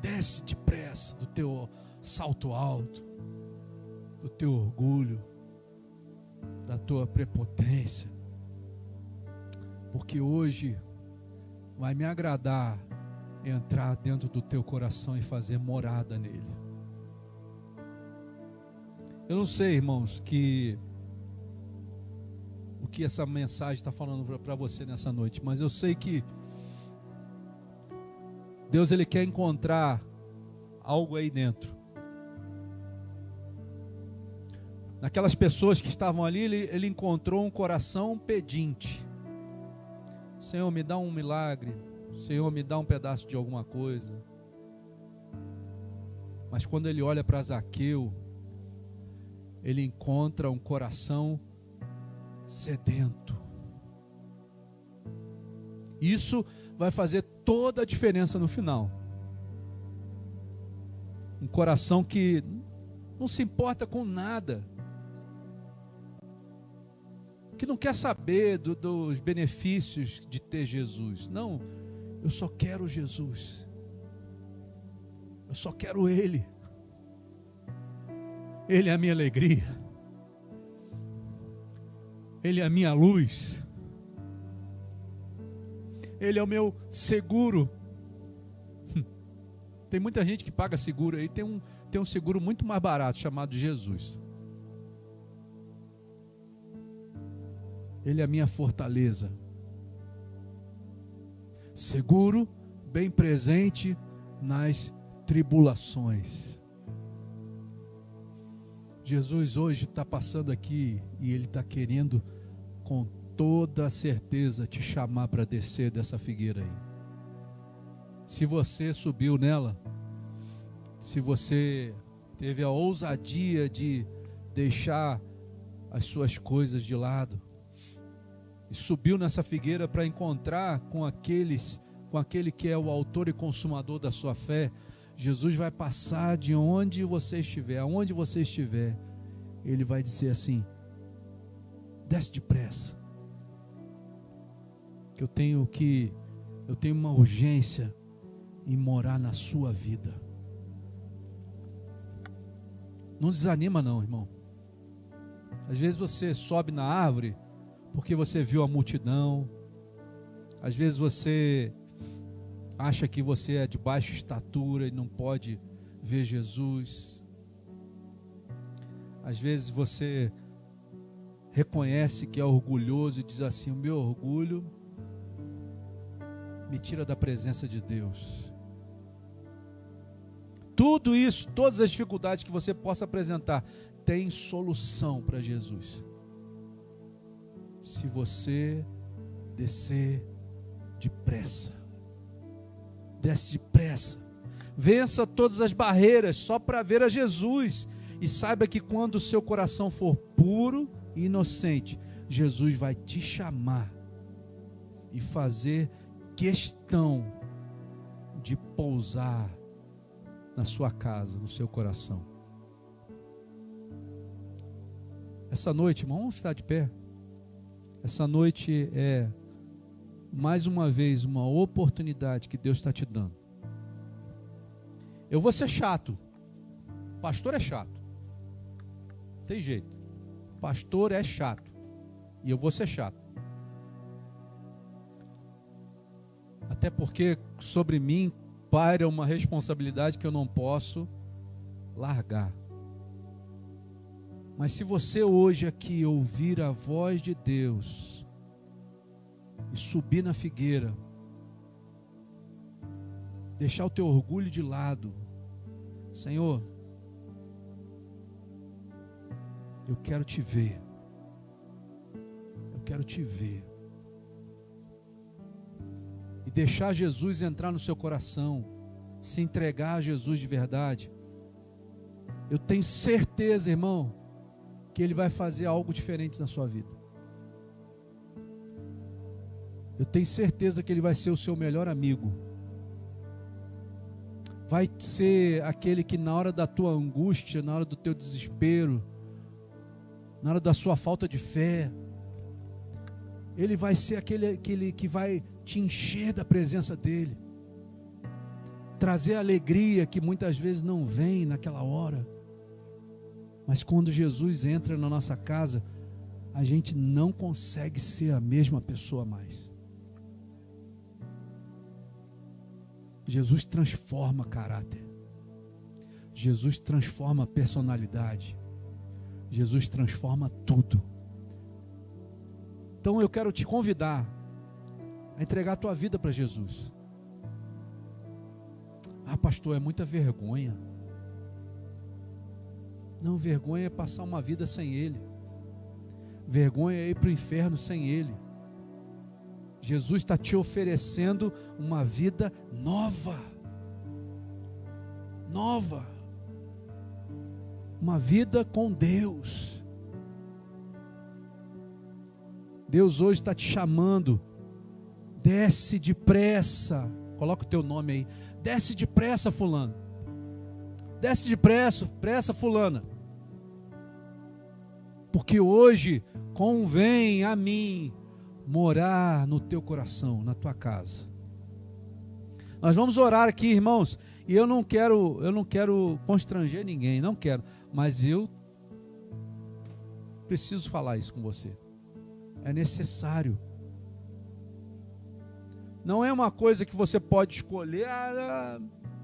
Speaker 1: Desce depressa do teu salto alto, do teu orgulho, da tua prepotência. Porque hoje vai me agradar entrar dentro do teu coração e fazer morada nele. Eu não sei, irmãos, o que essa mensagem está falando para você nessa noite, mas eu sei que Deus, Ele quer encontrar algo aí dentro. Naquelas pessoas que estavam ali, ele encontrou um coração pedinte. Senhor, me dá um milagre. Senhor, me dá um pedaço de alguma coisa. Mas quando ele olha para Zaqueu, ele encontra um coração sedento. Isso vai fazer toda a diferença no final. Um coração que não se importa com nada, que não quer saber dos benefícios de ter Jesus. Não, eu só quero Jesus. Eu só quero Ele. Ele é a minha alegria. Ele é a minha luz. Ele é o meu seguro. Tem muita gente que paga seguro aí. Tem um seguro muito mais barato chamado Jesus. Ele é a minha fortaleza. Seguro, bem presente nas tribulações. Jesus hoje está passando aqui e Ele está querendo com toda a certeza te chamar para descer dessa figueira aí. Se você subiu nela, se você teve a ousadia de deixar as suas coisas de lado e subiu nessa figueira para encontrar com aquele que é o autor e consumador da sua fé, Jesus vai passar de onde você estiver, aonde você estiver, Ele vai dizer assim: desce depressa, que eu tenho uma urgência em morar na sua vida. Não desanima não, irmão. Às vezes você sobe na árvore porque você viu a multidão. Às vezes você acha que você é de baixa estatura e não pode ver Jesus. Às vezes você reconhece que é orgulhoso e diz assim: o meu orgulho me tira da presença de Deus. Tudo isso, todas as dificuldades que você possa apresentar, tem solução para Jesus. Se você descer depressa, desce depressa, vença todas as barreiras só para ver a Jesus, e saiba que quando o seu coração for puro e inocente, Jesus vai te chamar e fazer questão de pousar na sua casa, no seu coração. Essa noite, irmão, vamos ficar de pé. Essa noite é mais uma vez uma oportunidade que Deus está te dando. Eu vou ser chato. Pastor é chato. Tem jeito. Pastor é chato. E eu vou ser chato. Até porque sobre mim paira uma responsabilidade que eu não posso largar. Mas se você hoje aqui ouvir a voz de Deus e subir na figueira, deixar o teu orgulho de lado, Senhor, eu quero te ver. Eu quero te ver. E deixar Jesus entrar no seu coração, se entregar a Jesus de verdade. Eu tenho certeza, irmão, que Ele vai fazer algo diferente na sua vida. Eu tenho certeza que Ele vai ser o seu melhor amigo. Vai ser aquele que na hora da tua angústia, na hora do teu desespero, na hora da sua falta de fé, Ele vai ser aquele que vai te encher da presença dEle, trazer a alegria que muitas vezes não vem naquela hora. Mas quando Jesus entra na nossa casa, a gente não consegue ser a mesma pessoa mais. Jesus transforma caráter. Jesus transforma personalidade. Jesus transforma tudo. Então eu quero te convidar a entregar a tua vida para Jesus. Ah, pastor, é muita vergonha. Não, vergonha é passar uma vida sem Ele. Vergonha é ir para o inferno sem Ele. Jesus está te oferecendo uma vida nova. Nova. Uma vida com Deus. Deus hoje está te chamando. Desce depressa. Coloca o teu nome aí. Desce depressa, fulano. Desce depressa, fulana. Porque hoje convém a mim morar no teu coração, na tua casa. Nós vamos orar aqui, irmãos, e eu não quero constranger ninguém, não quero, mas eu preciso falar isso com você. É necessário. Não é uma coisa que você pode escolher,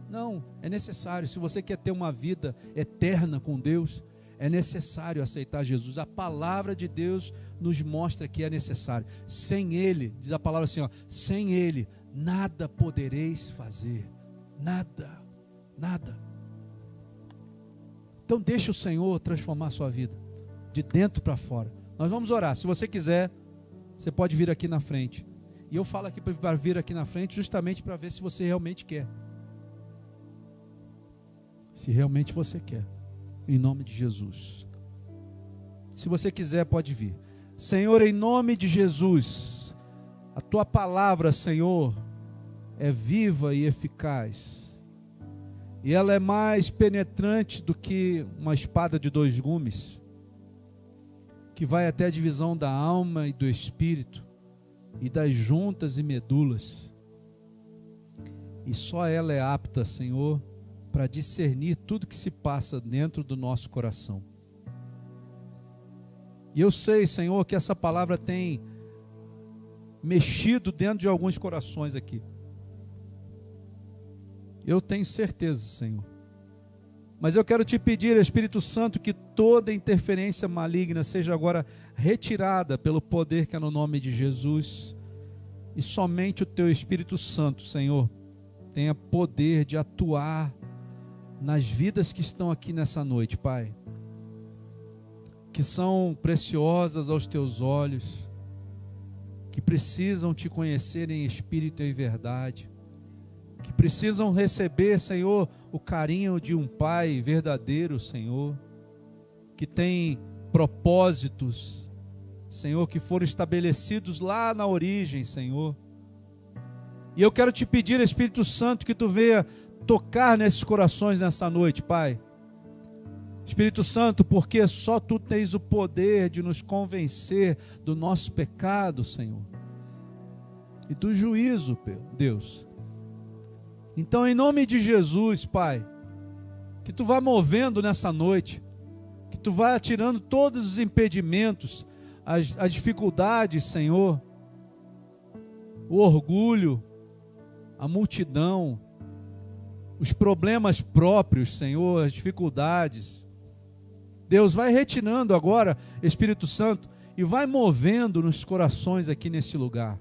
Speaker 1: não, é necessário. Se você quer ter uma vida eterna com Deus, é necessário aceitar Jesus. A palavra de Deus nos mostra que é necessário. Sem Ele, diz a palavra assim, ó, sem Ele nada podereis fazer. Nada, nada. Então deixa o Senhor transformar a sua vida, de dentro para fora. Nós vamos orar. Se você quiser, você pode vir aqui na frente. E eu falo aqui para vir aqui na frente justamente para ver se você realmente quer. Se realmente você quer. Em nome de Jesus. Se você quiser, pode vir. Senhor, em nome de Jesus, a Tua palavra, Senhor, é viva e eficaz. E ela é mais penetrante do que uma espada de 2 gumes, que vai até a divisão da alma e do espírito, e das juntas e medulas. E só ela é apta, Senhor, para discernir tudo que se passa dentro do nosso coração. E eu sei, Senhor, que essa palavra tem mexido dentro de alguns corações aqui. Eu tenho certeza, Senhor, Mas eu quero te pedir, Espírito Santo, que toda interferência maligna seja agora retirada pelo poder que é no nome de Jesus. E somente o teu Espírito Santo, Senhor, tenha poder de atuar nas vidas que estão aqui nessa noite, Pai, que são preciosas aos teus olhos, que precisam te conhecer em espírito e em verdade, que precisam receber, Senhor, o carinho de um Pai verdadeiro, Senhor, que tem propósitos, Senhor, que foram estabelecidos lá na origem, Senhor. E eu quero te pedir, Espírito Santo, que tu venha tocar nesses corações nessa noite, Pai. Espírito Santo, porque só tu tens o poder de nos convencer do nosso pecado, Senhor, e do juízo, Deus. Então, em nome de Jesus, Pai, que tu vá movendo nessa noite, que tu vá tirando todos os impedimentos, as dificuldades, Senhor, o orgulho, a multidão, os problemas próprios, Senhor, as dificuldades. Deus, vai retirando agora, Espírito Santo, e vai movendo nos corações aqui neste lugar.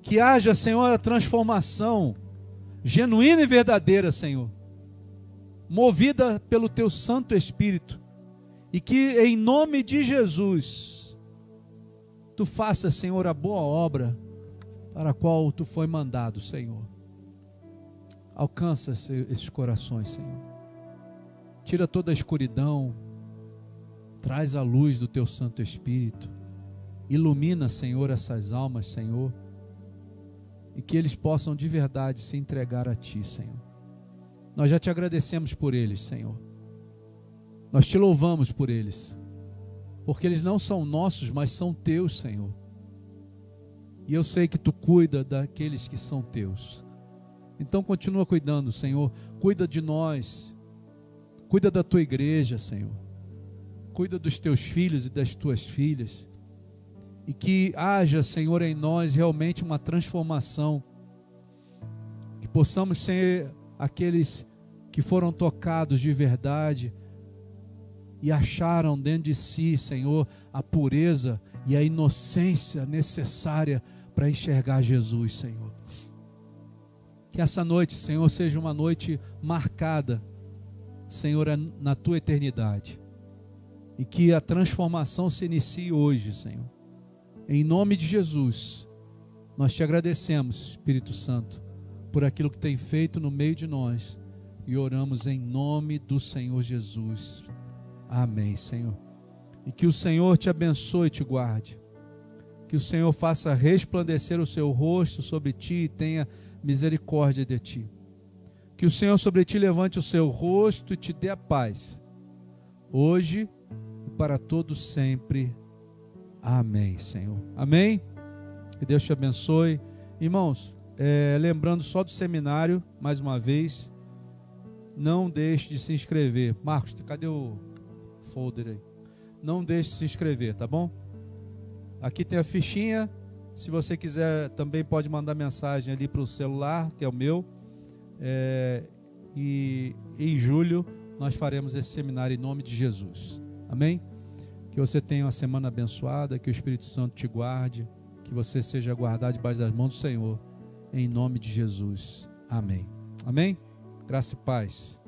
Speaker 1: Que haja, Senhor, a transformação genuína e verdadeira, Senhor, movida pelo teu Santo Espírito, e que em nome de Jesus, tu faça, Senhor, a boa obra para a qual tu foi mandado, Senhor. Alcança esses corações, Senhor. Tira toda a escuridão, traz a luz do teu Santo Espírito, ilumina, Senhor, essas almas, Senhor, e que eles possam de verdade se entregar a ti, Senhor. Nós já te agradecemos por eles, Senhor. Nós te louvamos por eles, porque eles não são nossos, mas são teus, Senhor. E eu sei que tu cuida daqueles que são teus. Então continua cuidando, Senhor. Cuida de nós. Cuida da tua igreja, Senhor. Cuida dos teus filhos e das tuas filhas. E que haja, Senhor, em nós realmente uma transformação. Que possamos ser aqueles que foram tocados de verdade e acharam dentro de si, Senhor, a pureza e a inocência necessária para enxergar Jesus, Senhor. Que essa noite, Senhor, seja uma noite marcada, Senhor, na tua eternidade. E que a transformação se inicie hoje, Senhor. Em nome de Jesus, nós te agradecemos, Espírito Santo, por aquilo que tem feito no meio de nós. E oramos em nome do Senhor Jesus. Amém, Senhor. E que o Senhor te abençoe e te guarde. Que o Senhor faça resplandecer o seu rosto sobre ti e tenha misericórdia de ti. Que o Senhor sobre ti levante o seu rosto e te dê a paz, hoje e para todos sempre. Amém, Senhor. Amém? Que Deus te abençoe. Irmãos, lembrando só do seminário, mais uma vez, não deixe de se inscrever. Marcos, cadê o folder aí? Não deixe de se inscrever, tá bom? Aqui tem a fichinha. Se você quiser, também pode mandar mensagem ali para o celular, que é o meu. E em julho nós faremos esse seminário em nome de Jesus. Amém? Que você tenha uma semana abençoada, que o Espírito Santo te guarde, que você seja guardado debaixo das mãos do Senhor, em nome de Jesus. Amém. Amém? Graça e paz.